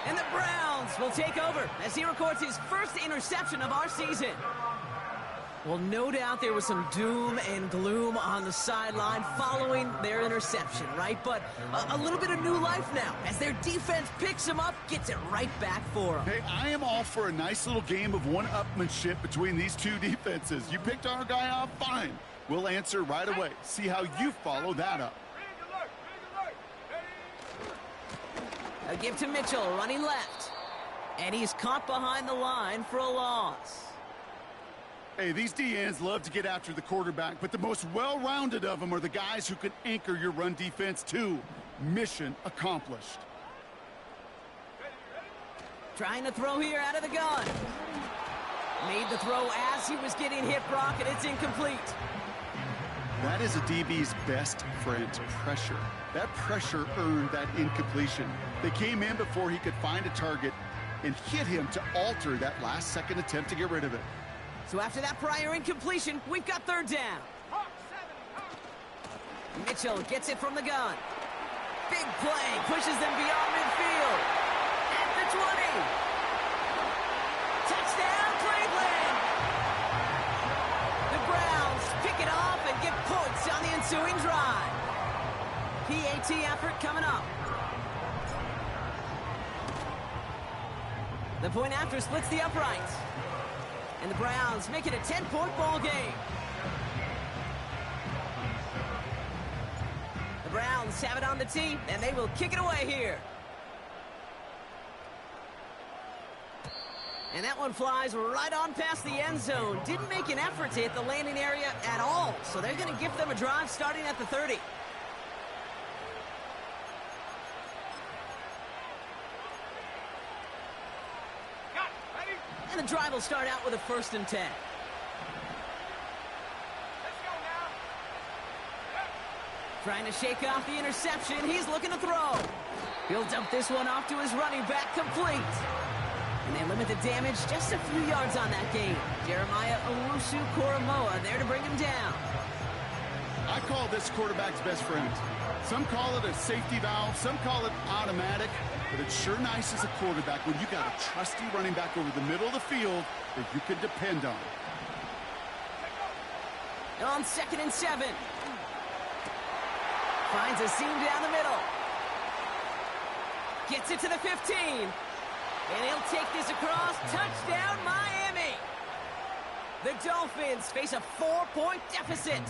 And the Browns will take over as he records his first interception of our season. Well, no doubt there was some doom and gloom on the sideline following their interception, right? But a little bit of new life now as their defense picks him up, gets it right back for them. Hey, I am all for a nice little game of one-upmanship between these two defenses. You picked our guy off, fine. We'll answer right away. See how you follow that up. A give to Mitchell, running left. And he's caught behind the line for a loss. Hey, these DNs love to get after the quarterback, but the most well-rounded of them are the guys who can anchor your run defense too. Mission accomplished. Trying to throw here out of the gun. Made the throw as he was getting hit, Brock, and it's incomplete. That is a DB's best friend, pressure. That pressure earned that incompletion. They came in before he could find a target and hit him to alter that last-second attempt to get rid of it. So after that prior incompletion, we've got third down. Mitchell gets it from the gun. Big play, pushes them beyond midfield. At the 20. Touchdown, Cleveland! The Browns pick it off and get points on the ensuing drive. PAT effort coming up. The point after splits the uprights. And the Browns make it a 10-point ball game. The Browns have it on the tee, and they will kick it away here. And that one flies right on past the end zone. Didn't make an effort to hit the landing area at all, so they're going to give them a drive starting at the 30. And the drive will start out with a 1st and 10. Trying to shake off the interception. He's looking to throw. He'll dump this one off to his running back, complete. And they limit the damage just a few yards on that game. Jeremiah Owusu-Koramoah there to bring him down. I call this quarterback's best friend. Some call it a safety valve, some call it automatic, but it's sure nice as a quarterback when you got a trusty running back over the middle of the field that you can depend on. On 2nd and 7. Finds a seam down the middle. Gets it to the 15. And he'll take this across. Touchdown, Miami. The Dolphins face a 4-point deficit.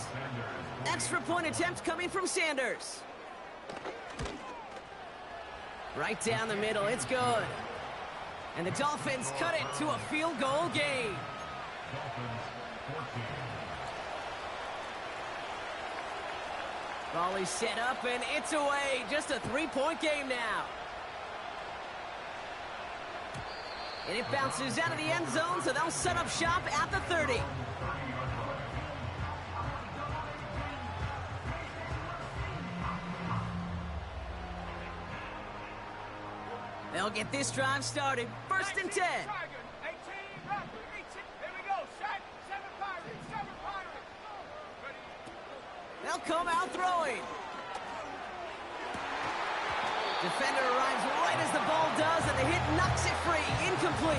Extra point attempt coming from Sanders. Right down the middle. It's good. And the Dolphins cut it to a field goal game. Volley set up, and it's away. Just a 3-point game now. And it bounces out of the end zone, so they'll set up shop at the 30. They'll get this drive started. 1st and 10. They'll come out throwing. Defender arrives right as the ball does, and the hit knocks it free. Incomplete.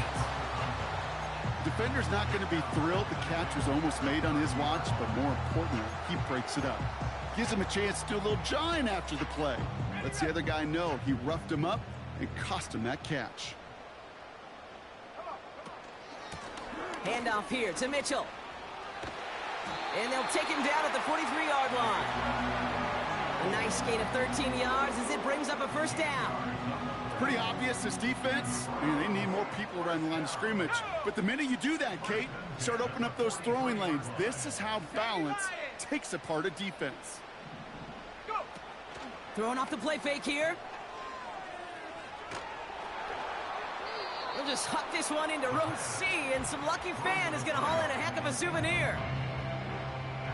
Defender's not going to be thrilled the catch was almost made on his watch, but more importantly, he breaks it up. Gives him a chance to do a little jawing after the play. Lets the other guy know he roughed him up and cost him that catch. Handoff here to Mitchell. And they'll take him down at the 43-yard line. A nice gain of 13 yards as it brings up a 1st down. Pretty obvious, this defense, they need more people around the line of scrimmage. But the minute you do that, Kate, start opening up those throwing lanes. This is how balance takes apart a defense. Throwing off the play fake here. He'll just huck this one into row C, and some lucky fan is going to haul in a heck of a souvenir.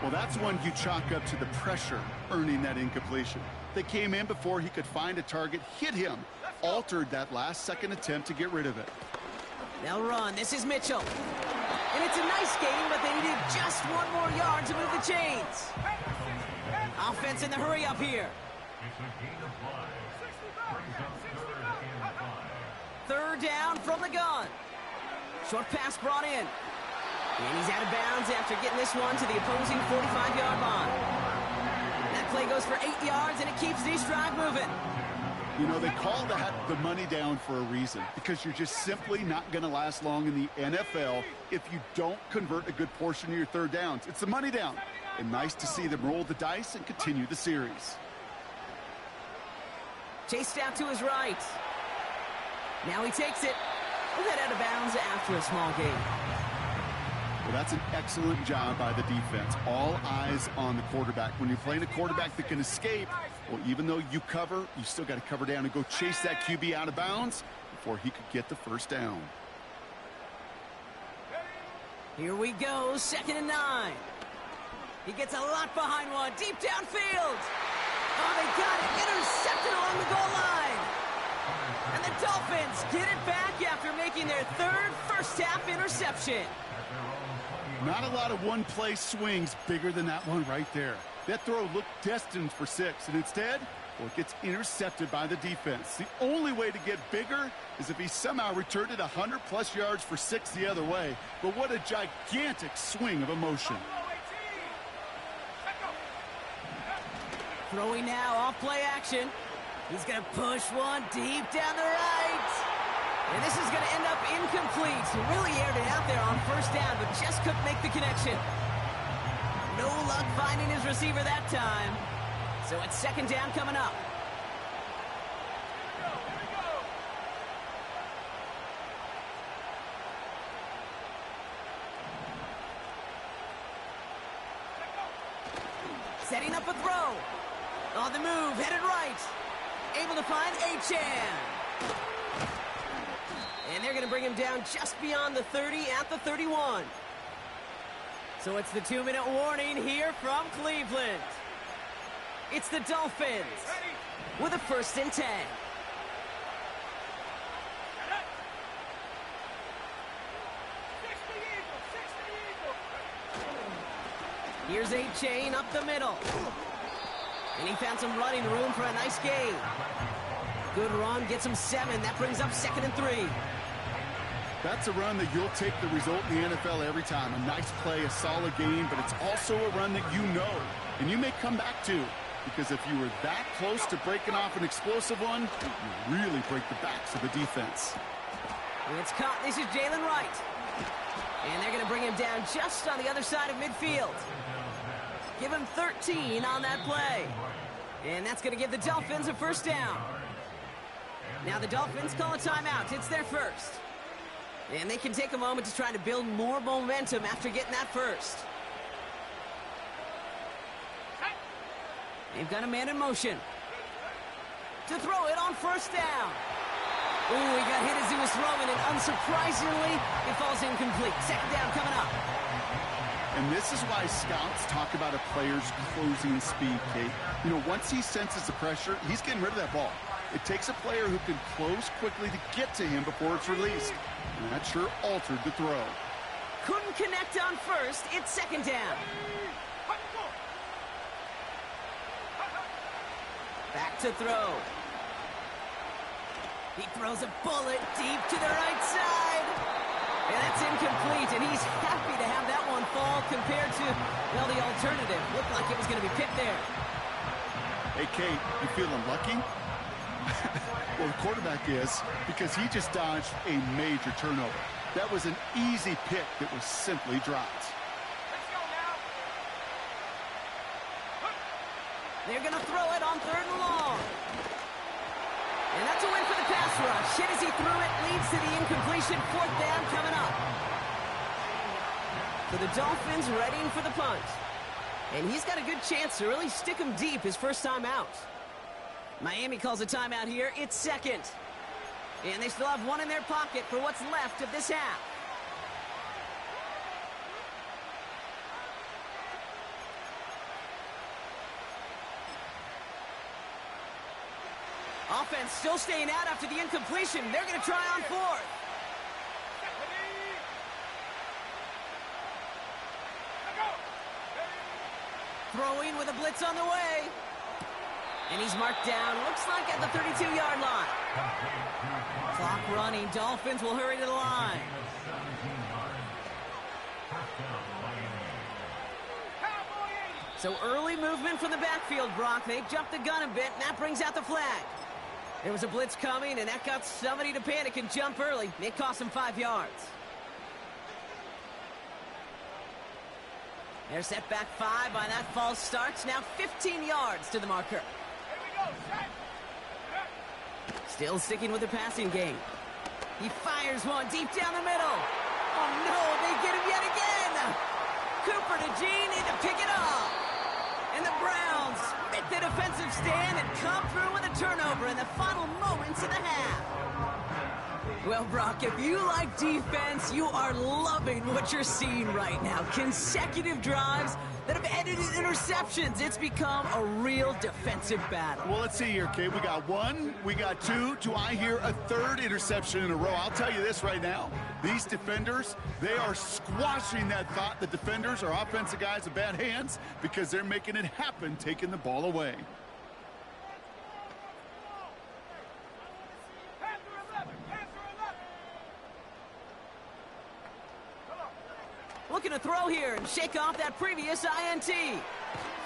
Well, that's one you chalk up to the pressure earning that incompletion. They came in before he could find a target, hit him, altered that last-second attempt to get rid of it. They'll run. This is Mitchell. And it's a nice game, but they needed just 1 more yard to move the chains. Offense in the hurry up here. It's a gain of 5. Brings up 3rd and 5. 3rd down from the gun. Short pass brought in. And he's out of bounds after getting this one to the opposing 45-yard line. That play goes for 8 yards, and it keeps this drive moving. You know, they call that the money down for a reason, because you're just simply not going to last long in the NFL if you don't convert a good portion of your 3rd downs. It's the money down. And nice to see them roll the dice and continue the series. Chased out to his right. Now he takes it. We'll head out of bounds after a small gain. Well, that's an excellent job by the defense. All eyes on the quarterback. When you're playing a quarterback that can escape, well, even though you cover, you still got to cover down and go chase that QB out of bounds before he could get the 1st down. Here we go, 2nd and 9. He gets a lot behind one, deep downfield. Oh, they got it, intercepted along the goal line. And the Dolphins get it back after making their 3rd first-half interception. Not a lot of one-play swings bigger than that one right there. That throw looked destined for 6, and instead, well, it gets intercepted by the defense. The only way to get bigger is if he somehow returned it 100-plus yards for 6 the other way. But what a gigantic swing of emotion. Throwing now, off play action. He's going to push one deep down the right. And this is going to end up incomplete. Really aired it out there on first down, but just couldn't make the connection. No luck finding his receiver that time. So it's second down coming up. Setting up a throw. On the move, headed right. Able to find Achan. And they're going to bring him down just beyond the 30 at the 31. So it's the 2-minute warning here from Cleveland. It's the Dolphins with a 1st and 10. Here's Achan up the middle. And he found some running room for a nice gain. Good run, gets him 7. That brings up 2nd and 3. That's a run that you'll take the result in the NFL every time. A nice play, a solid game, but it's also a run that you know and you may come back to, because if you were that close to breaking off an explosive one, you really break the backs of the defense. It's caught. This is Jalen Wright. And they're going to bring him down just on the other side of midfield. Give him 13 on that play. And that's going to give the Dolphins a 1st down. Now the Dolphins call a timeout. It's their first. And they can take a moment to try to build more momentum after getting that first. They've got a man in motion. To throw it on 1st down. Ooh, he got hit as he was throwing it. Unsurprisingly, it falls incomplete. 2nd down coming up. And this is why scouts talk about a player's closing speed, Kate. You know, once he senses the pressure, he's getting rid of that ball. It takes a player who can close quickly to get to him before it's released. And that sure altered the throw. Couldn't connect on 1st. It's 2nd down. Back to throw. He throws a bullet deep to the right side. And that's incomplete, and he's happy to have that one fall compared to, well, the alternative. Looked like it was going to be picked there. Hey, Kate, you feeling lucky? Well, the quarterback is, because he just dodged a major turnover. That was an easy pick that was simply dropped. They're going to throw it on 3rd and long. And that's a win for the pass rush. Hit as he threw it, leads to the incompletion. 4th down coming up. So the Dolphins readying for the punt. And he's got a good chance to really stick him deep his first time out. Miami calls a timeout here. It's 2nd. And they still have one in their pocket for what's left of this half. Offense still staying out after the incompletion. They're going to try on 4th. Throwing with a blitz on the way. And he's marked down, looks like at the 32-yard line. Clock running. Dolphins will hurry to the line. So early movement from the backfield, Brock. They've jumped the gun a bit, and that brings out the flag. There was a blitz coming, and that got somebody to panic and jump early. It cost them 5 yards. They're set back 5 by that false start. Now 15 yards to the marker. Still sticking with the passing game. He fires one deep down the middle. Oh, no, they get him yet again. Cooper to Gene in to pick it up. And the Browns make the defensive stand and come through with a turnover in the final moments of the half. Well, Brock, if you like defense, you are loving what you're seeing right now. Consecutive drives that have ended in interceptions. It's become a real defensive battle. Well, let's see here, Kate. We got 1, we got 2. Do I hear a 3rd interception in a row? I'll tell you this right now. These defenders, they are squashing that thought. The defenders are offensive guys with bad hands because they're making it happen, taking the ball away. Looking to throw here and shake off that previous INT.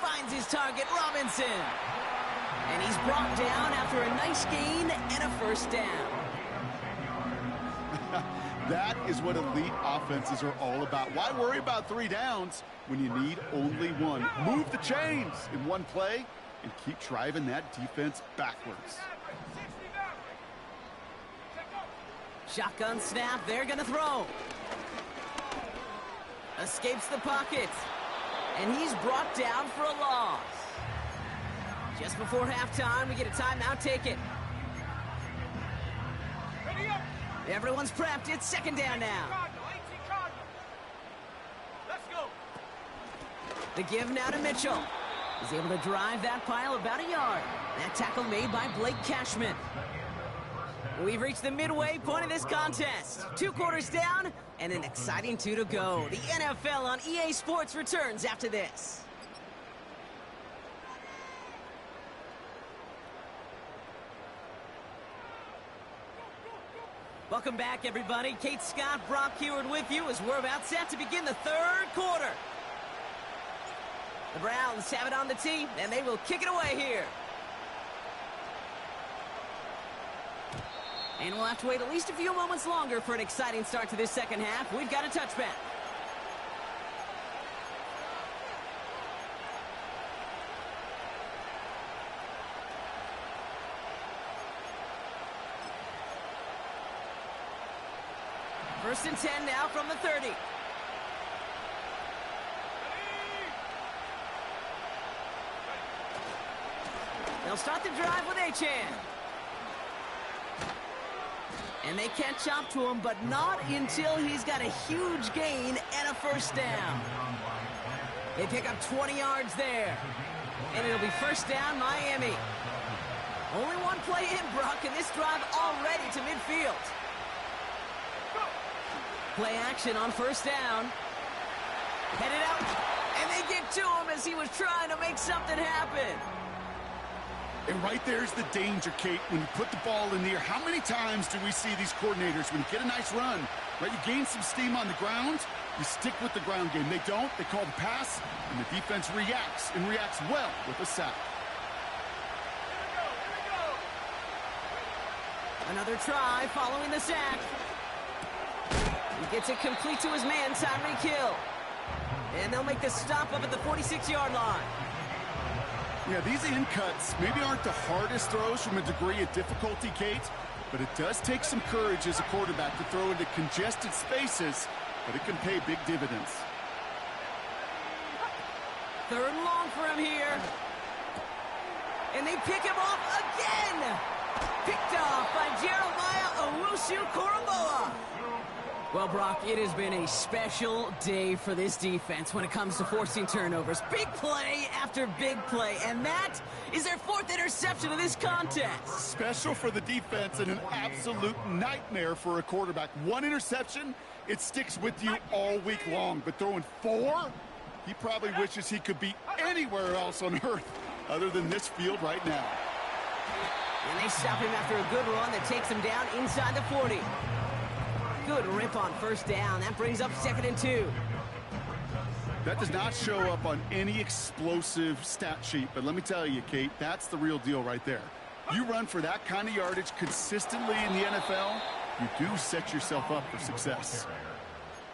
Finds his target, Robinson. And he's brought down after a nice gain and a 1st down. That is what elite offenses are all about. Why worry about 3 downs when you need only one? Move the chains in one play and keep driving that defense backwards. Shotgun snap, they're gonna throw. Escapes the pocket. And he's brought down for a loss. Just before halftime, we get a timeout, take it. Everyone's prepped, it's second down now. Let's go. The give now to Mitchell. He's able to drive that pile about a yard. That tackle made by Blake Cashman. We've reached the midway point of this contest. 2 quarters down and an exciting 2 to go. The NFL on EA Sports returns after this. Welcome back, everybody. Kate Scott, Brock Heward with you as we're about set to begin the 3rd quarter. The Browns have it on the tee, and they will kick it away here. And we'll have to wait at least a few moments longer for an exciting start to this second half. We've got a touchback. First and 10 now from the 30. They'll start the drive with Achane. And they catch up to him, but not until he's got a huge gain and a first down. They pick up 20 yards there. And it'll be first down, Miami. Only one play in, Brock, and this drive already to midfield. Play action on first down. Headed out, and they get to him as he was trying to make something happen. And right there's the danger, Kate, when you put the ball in the air. How many times do we see these coordinators, when you get a nice run, right, you gain some steam on the ground, you stick with the ground game. They don't, they call the pass, and the defense reacts, and reacts well with a sack. Another try following the sack. He gets it complete to his man, Tyreek Hill. And they'll make the stop up at the 46-yard line. Yeah, these in cuts maybe aren't the hardest throws from a degree of difficulty, Kate, but it does take some courage as a quarterback to throw into congested spaces, but it can pay big dividends. 3rd and long for him here. And they pick him off again. Picked off by Jeremiah Owusu-Koramoah. Well, Brock, it has been a special day for this defense when it comes to forcing turnovers. Big play after big play, and that is their 4th interception of this contest. Special for the defense and an absolute nightmare for a quarterback. 1 interception, it sticks with you all week long, but throwing 4, he probably wishes he could be anywhere else on earth other than this field right now. And they stop him after a good run that takes him down inside the 40. Good rip on first down. That brings up 2nd and 2. That does not show up on any explosive stat sheet, but let me tell you, Kate, that's the real deal right there. You run for that kind of yardage consistently in the NFL, you do set yourself up for success.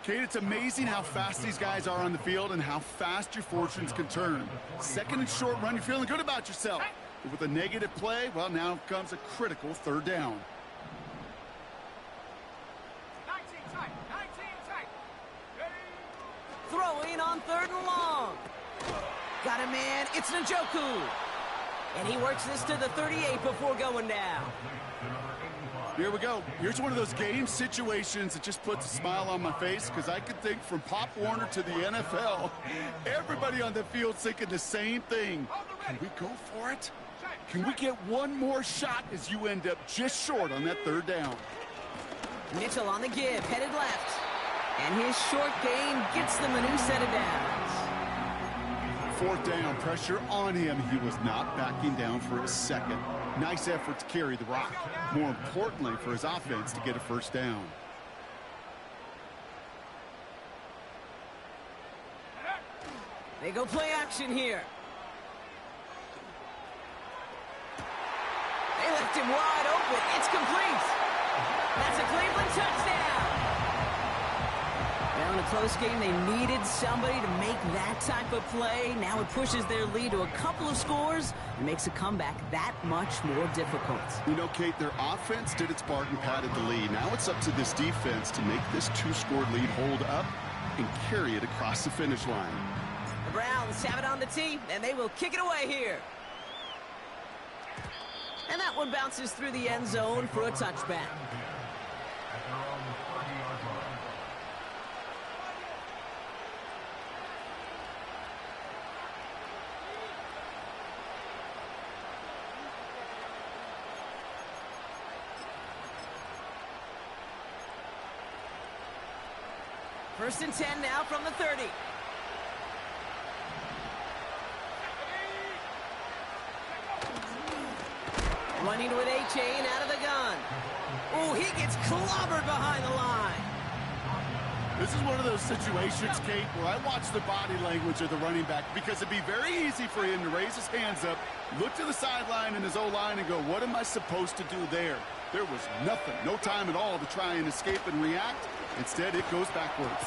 Kate, it's amazing how fast these guys are on the field and how fast your fortunes can turn. 2nd and short run, you're feeling good about yourself. But with a negative play, well, now comes a critical 3rd down. 19 tight. Throwing on 3rd and long. Got a man, it's Njoku. And he works this to the 38 before going down. Here we go. Here's one of those game situations that just puts a smile on my face, because I could think from Pop Warner to the NFL, everybody on the field's thinking the same thing. Can we go for it? Can we get one more shot as you end up just short on that 3rd down? Mitchell on the give, headed left. And his short gain gets them a new set of downs. 4th down, pressure on him. He was not backing down for a second. Nice effort to carry the rock. More importantly, for his offense to get a first down. They go play action here. They left him wide open. It's complete. That's a Cleveland touchdown. close game. They needed somebody to make that type of play. Now it pushes their lead to a couple of scores and makes a comeback that much more difficult. You know, Kate, their offense did its part and padded the lead. Now it's up to this defense to make this two-score lead hold up and carry it across the finish line. The Browns have it on the tee, and they will kick it away here. And that one bounces through the end zone for a touchback. At their own 30-yard line. First and 10 now from the 30. Running with A-Chain out of the gun. Oh, he gets clobbered behind the line. This is one of those situations, Kate, where I watch the body language of the running back because it'd be very easy for him to raise his hands up, look to the sideline in his O-line and go, what am I supposed to do there? There was nothing, no time at all to try and escape and react. Instead, it goes backwards.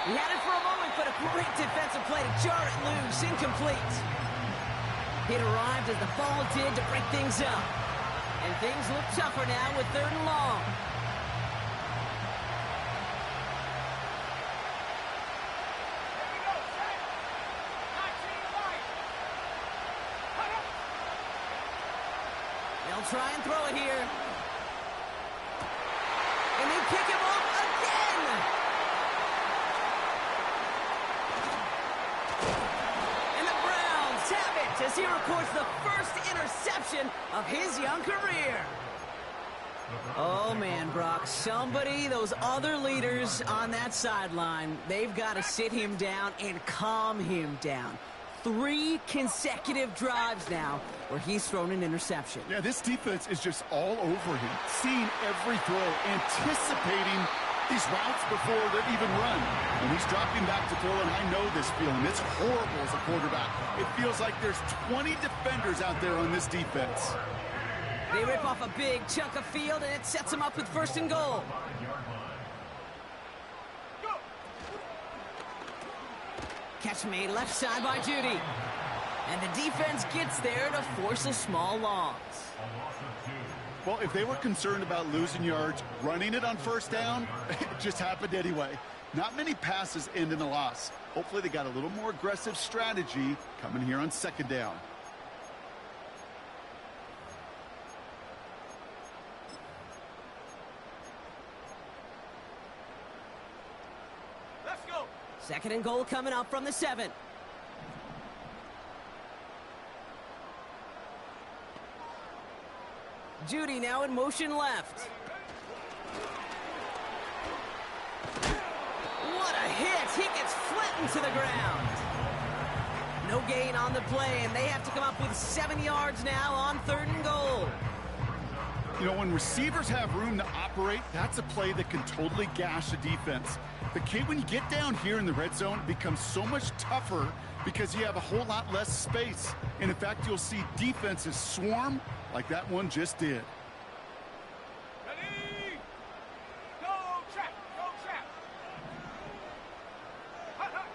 He had it for a moment, but a great defensive play to jar it loose, incomplete. It arrived as the ball did to break things up. And things look tougher now with 3rd and long. They'll try and throw it here. And they pick him up again. And the Browns have it as he records the first interception of his young career. Oh, man, Brock, those other leaders on that sideline, they've got to sit him down and calm him down. 3 consecutive drives now where he's thrown an interception. Yeah, this defense is just all over him, seeing every throw, anticipating these routes before they're even run. When he's dropping back to throw, and I know this feeling, it's horrible as a quarterback. It feels like there's 20 defenders out there on this defense. They rip off a big chunk of field, and it sets them up with 1st and goal. Catch made left side by Judy. And the defense gets there to force a small loss. Well, if they were concerned about losing yards, running it on 1st down, it just happened anyway. Not many passes end in a loss. Hopefully they got a little more aggressive strategy coming here on 2nd down. Let's go. 2nd and goal coming up from the 7. Judy now in motion left. What a hit! He gets flattened to the ground. No gain on the play, and they have to come up with 7 yards now on 3rd and goal. You know, when receivers have room to operate, that's a play that can totally gash a defense. But, Kate, when you get down here in the red zone, it becomes so much tougher because you have a whole lot less space. And, in fact, you'll see defenses swarm like that one just did. Ready? Go trap! Go trap! Hut, hut.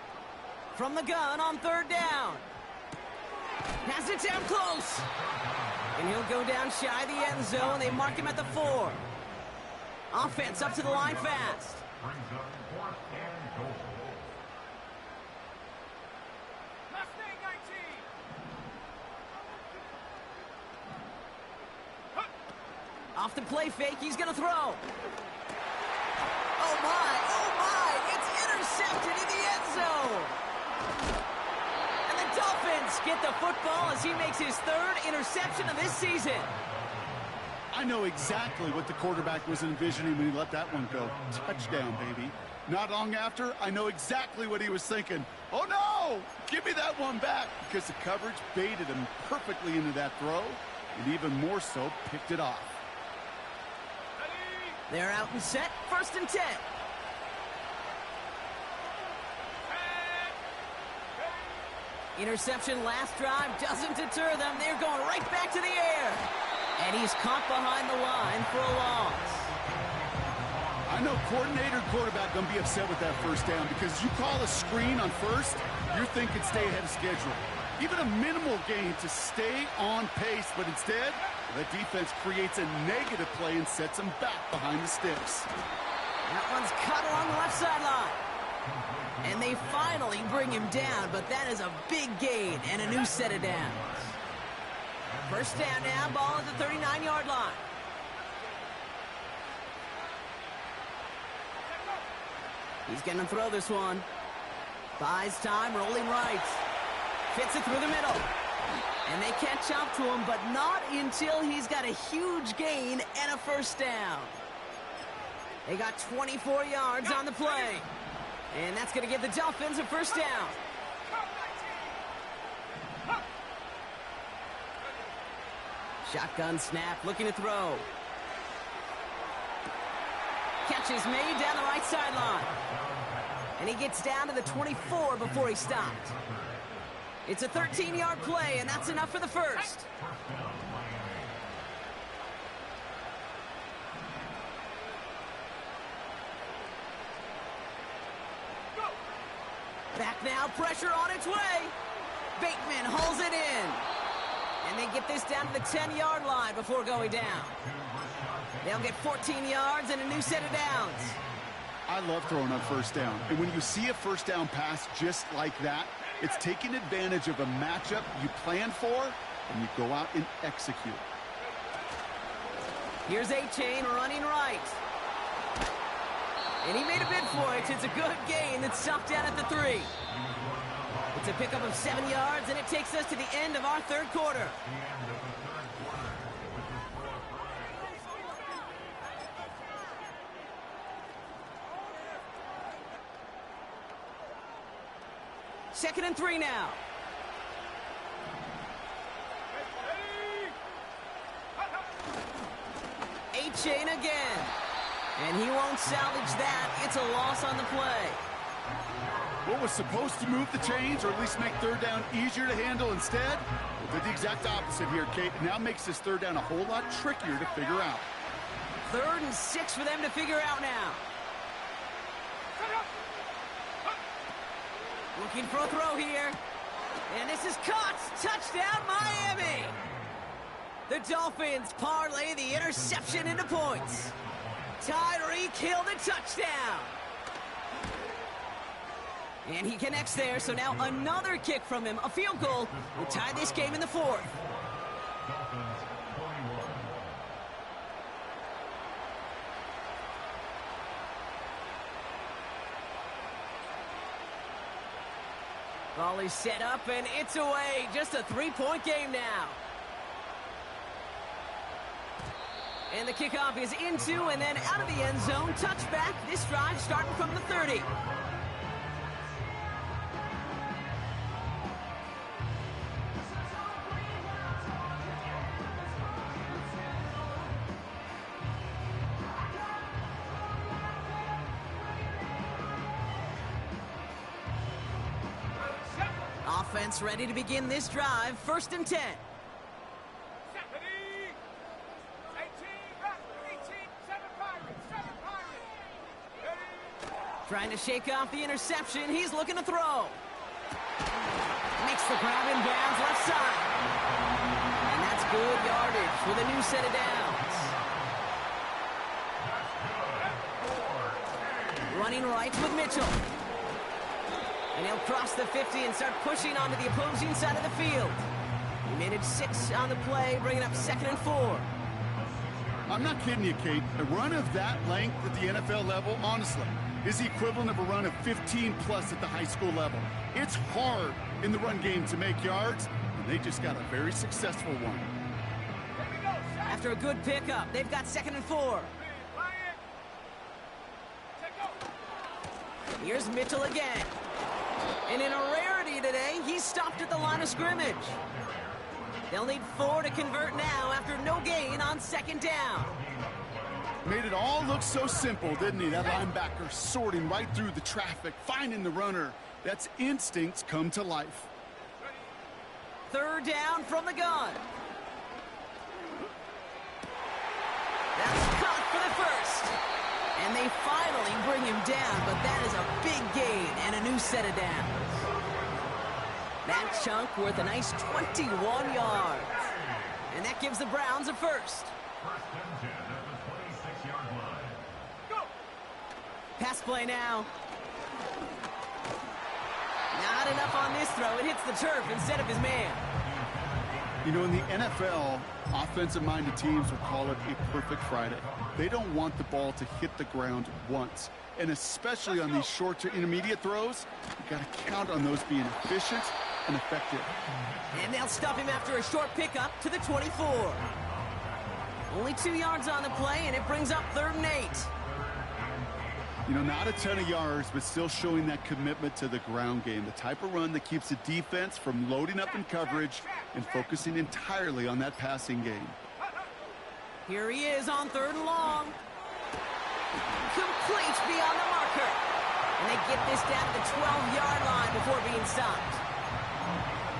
From the gun on 3rd down. Has it down close. And he'll go down shy the end zone. They mark him at the 4. Offense up to the line fast. Brings up 4th and goal. Mustang 19. Off the play fake, he's going to throw. Oh, my, it's intercepted in the end zone. And the Dolphins get the football as he makes his 3rd interception of this season. I know exactly what the quarterback was envisioning when he let that one go. Touchdown, baby. Not long after, I know exactly what he was thinking. Oh, no! Give me that one back, because the coverage baited him perfectly into that throw, and even more so, picked it off. They're out and set, 1st and 10. Interception last drive doesn't deter them. They're going right back to the air. And he's caught behind the line for a loss. I know coordinator and quarterback going to be upset with that first down because you call a screen on first, you're thinking stay ahead of schedule. Even a minimal gain to stay on pace, but instead, the defense creates a negative play and sets them back behind the sticks. That one's cut along the left sideline. And they finally bring him down, but that is a big gain and a new set of downs. First down now, ball at the 39-yard line. He's going to throw this one. Buys time, rolling right. Fits it through the middle. And they catch up to him, but not until he's got a huge gain and a first down. They got 24 yards on the play. And that's going to give the Dolphins a first down. Shotgun snap, looking to throw. Catch is made down the right sideline. And he gets down to the 24 before he stopped. It's a 13-yard play, and that's enough for the first. Back now, pressure on its way. Bateman holds it in. And they get this down to the 10-yard line before going down. They'll get 14 yards and a new set of downs. I love throwing on first down. And when you see a first down pass just like that, it's taking advantage of a matchup you plan for, and you go out and execute. Here's A-Chain running right. And he made a bid for it. It's a good gain that's stopped down at the 3. It's a pickup of 7 yards, and it takes us to the end of our third quarter. Second and 3 now. A-Chain again. And he won't salvage that. It's a loss on the play. What was supposed to move the chains, or at least make third down easier to handle instead, did the exact opposite here, Kate. Now makes this third down a whole lot trickier to figure out. 3rd and 6 for them to figure out now. Looking for a throw here. And this is caught. Touchdown, Miami. The Dolphins parlay the interception into points. Tyreek Hill the touchdown. And he connects there, so now another kick from him. A field goal will tie this game in the 4th. Ball is set up, and it's away. Just a 3-point game now. And the kickoff is into and then out of the end zone. Touchback. This drive starting from the 30. Offense ready to begin this drive. 1st and 10. Trying to shake off the interception. He's looking to throw. Makes the grab in bounds left side. And that's good yardage with a new set of downs. Running right with Mitchell. And he'll cross the 50 and start pushing onto the opposing side of the field. He made it 6 on the play, bringing up 2nd and 4. I'm not kidding you, Kate. A run of that length at the NFL level, honestly, is the equivalent of a run of 15-plus at the high school level. It's hard in the run game to make yards, and they just got a very successful one. After a good pickup, they've got 2nd and 4. Here's Mitchell again. And in a rarity today, he's stopped at the line of scrimmage. They'll need 4 to convert now after no gain on 2nd down. Made it all look so simple, didn't he? That linebacker sorting right through the traffic, finding the runner. That's instincts come to life. 3rd down from the gun. That's caught for the first. And they They finally bring him down, but that is a big gain and a new set of downs. That chunk worth a nice 21 yards. And that gives the Browns a first. First and 10 at the 26-yard line. Go! Pass play now. Not enough on this throw. It hits the turf instead of his man. You know, in the NFL, offensive-minded teams will call it a perfect Friday. They don't want the ball to hit the ground once. And especially on these short to intermediate throws, you got to count on those being efficient and effective. And they'll stop him after a short pickup to the 24. Only 2 yards on the play, and it brings up 3rd and 8. You know, not a ton of yards, but still showing that commitment to the ground game. The type of run that keeps the defense from loading up in coverage and focusing entirely on that passing game. Here he is on 3rd and long. Complete beyond the marker. And they get this down to the 12-yard line before being stopped.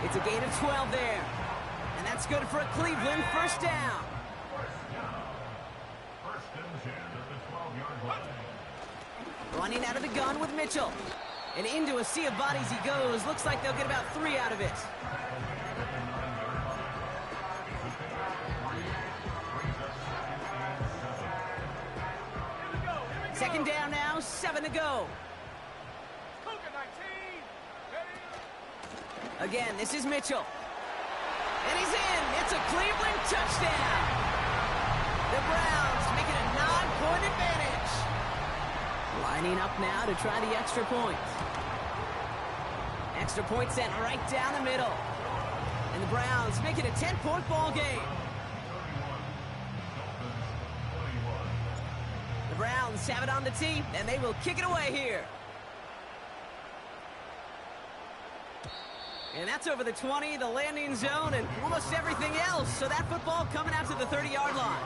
It's a gain of 12 there. And that's good for a Cleveland first down. First and 10 at the 12-yard line. Running out of the gun with Mitchell. And into a sea of bodies he goes. Looks like they'll get about 3 out of it. Second down now, 7 to go. Cougar 19. Ready? Again, this is Mitchell. And he's in. It's a Cleveland touchdown. The Browns make it a 9-point advantage. Lining up now to try the extra point. Extra point sent right down the middle. And the Browns make it a 10-point ball game. The Browns have it on the tee, and they will kick it away here. And that's over the 20, the landing zone, and almost everything else. So that football coming out to the 30-yard line.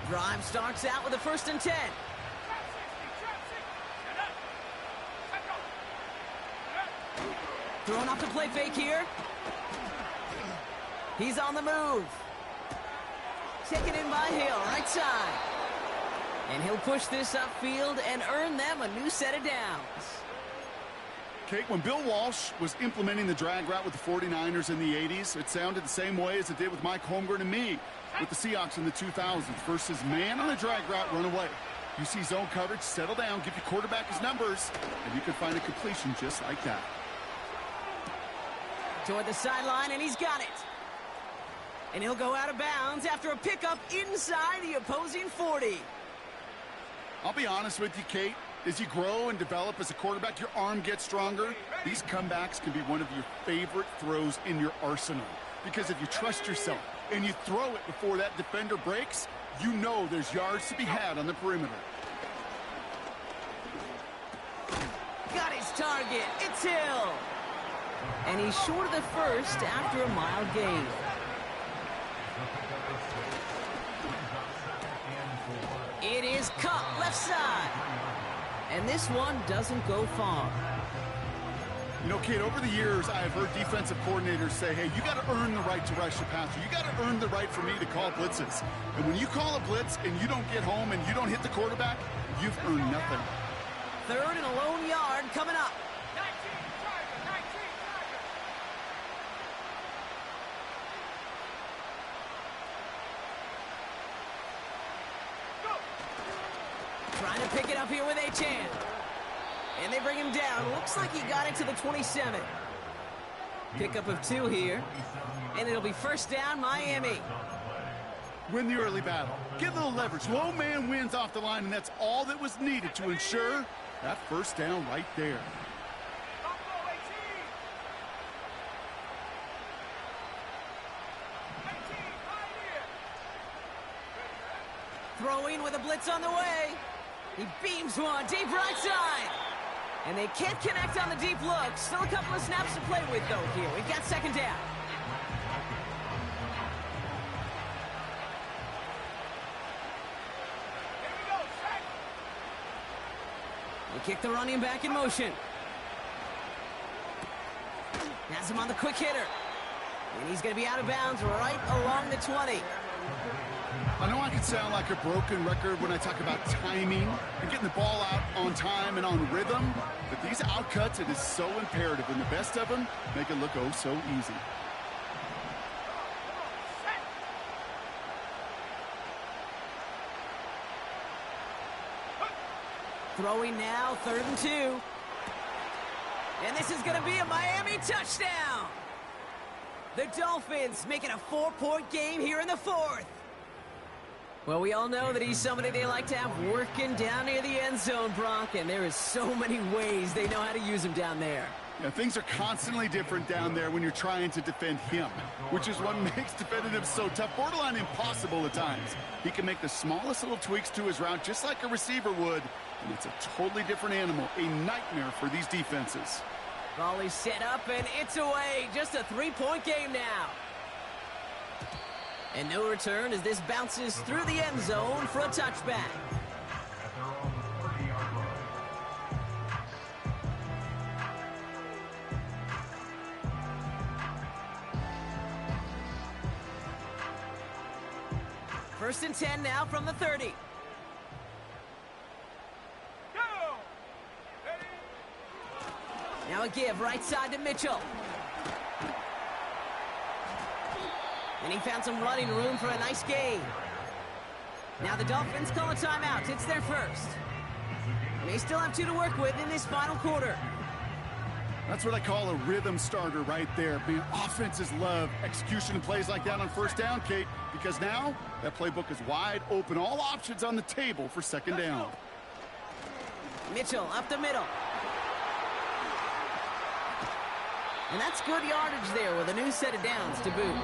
Drive starts out with a 1st and 10. Trap 60, trap 60. And up. Let go. And up. Throwing off the play fake here. He's on the move. Taken in by Hill, right side. And he'll push this upfield and earn them a new set of downs. Kate, when Bill Walsh was implementing the drag route with the 49ers in the 80s, it sounded the same way as it did with Mike Holmgren and me with the Seahawks in the 2000s. Versus man on a drag route, run away. You see zone coverage, settle down, give your quarterback his numbers, and you can find a completion just like that. Toward the sideline, and he's got it. And he'll go out of bounds after a pickup inside the opposing 40. I'll be honest with you, Kate. As you grow and develop as a quarterback, your arm gets stronger. These comebacks can be one of your favorite throws in your arsenal. Because if you trust yourself and you throw it before that defender breaks, you know there's yards to be had on the perimeter. Got his target. It's Hill. And he's short of the first after a mild gain. It is Cup left side. And this one doesn't go far. You know, Kate, over the years, I have heard defensive coordinators say, hey, you got to earn the right to rush the passer. You got to earn the right for me to call blitzes. And when you call a blitz and you don't get home and you don't hit the quarterback, you've earned nothing. 3rd and a lone yard coming up. 19, Tiger, 19, Tiger. Trying to pick it up here with Achan. And they bring him down. Looks like he got it to the 27. Pickup of 2 here. And it'll be first down, Miami. Win the early battle. Get a little leverage. Low man wins off the line, and that's all that was needed to ensure that first down right there. Don't go, 18. 18, right here. Throwing with a blitz on the way. He beams one deep right side. And they can't connect on the deep look. Still a couple of snaps to play with, though, here. We've got second down. Here we go, check. They kick the running back in motion. Has him on the quick hitter. And he's going to be out of bounds right along the 20. I know I can sound like a broken record when I talk about timing and getting the ball out on time and on rhythm, but these outcuts, it is so imperative, and the best of them make it look oh so easy. Throwing now, 3rd and 2. And this is going to be a Miami touchdown. The Dolphins making a 4-point game here in the 4th. Well, we all know that he's somebody they like to have working down near the end zone, Brock, and there is so many ways they know how to use him down there. Yeah, things are constantly different down there when you're trying to defend him, which is what makes defending him so tough, borderline impossible at times. He can make the smallest little tweaks to his route just like a receiver would, and it's a totally different animal, a nightmare for these defenses. Volley set up, and it's away. Just a 3-point game now. And no return as this bounces through the end zone for a touchback. At their own 40-yard line. First and 10 now from the 30. Go! Ready? Now a give right side to Mitchell. And he found some running room for a nice gain. Now the Dolphins call a timeout. It's their first. They still have 2 to work with in this final quarter. That's what I call a rhythm starter right there. Man, offenses love execution and plays like that on first down, Kate, because now that playbook is wide open. All options on the table for second down. Mitchell up the middle. And that's good yardage there with a new set of downs to boot.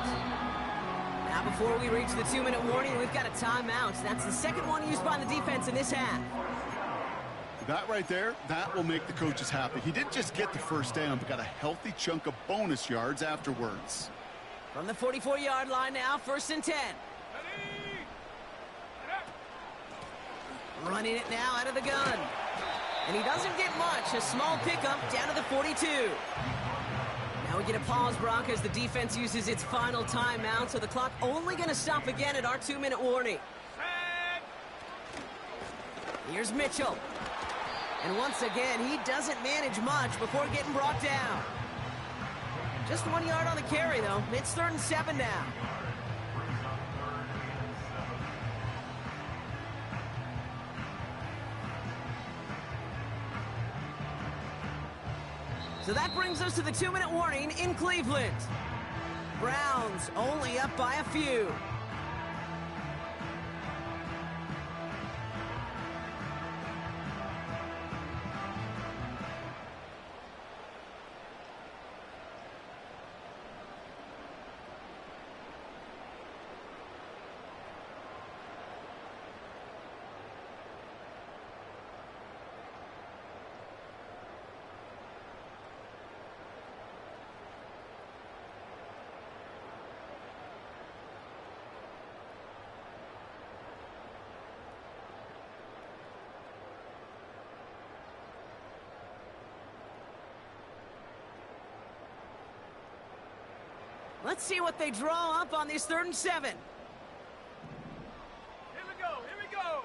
Now before we reach the 2-minute warning, we've got a timeout. That's the second one used by the defense in this half. That right there, that will make the coaches happy. He didn't just get the first down, but got a healthy chunk of bonus yards afterwards. From the 44-yard line now, 1st and 10. Ready? Running it now out of the gun. And he doesn't get much. A small pickup down to the 42. Now we get a pause, Brock, as the defense uses its final timeout, so the clock only going to stop again at our 2-minute warning. Set! Here's Mitchell. And once again, he doesn't manage much before getting brought down. Just 1 yard on the carry, though. It's 3rd and 7 now. So that brings us to the 2-minute warning in Cleveland. Browns only up by a few. Let's see what they draw up on this 3rd and 7. Here we go, here we go!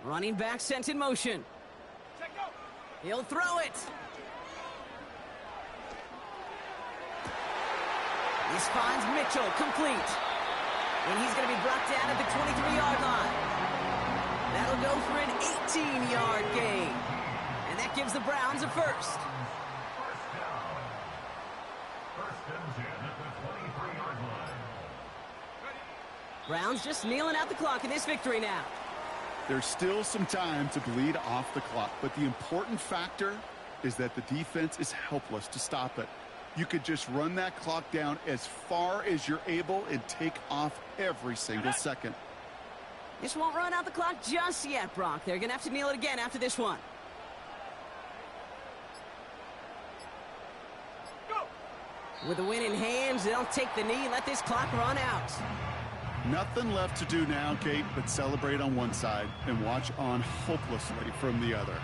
Running back sent in motion. Check out! He'll throw it. This finds Mitchell complete. And he's going to be brought down at the 23-yard line. That'll go for an 18-yard gain. And that gives the Browns a first. Browns just kneeling out the clock in this victory now. There's still some time to bleed off the clock, but the important factor is that the defense is helpless to stop it. You could just run that clock down as far as you're able and take off every single second. This won't run out the clock just yet, Brock. They're going to have to kneel it again after this one. Go! With the win in hands, they'll take the knee and let this clock run out. Nothing left to do now, Kate, but celebrate on one side and watch on hopelessly from the other.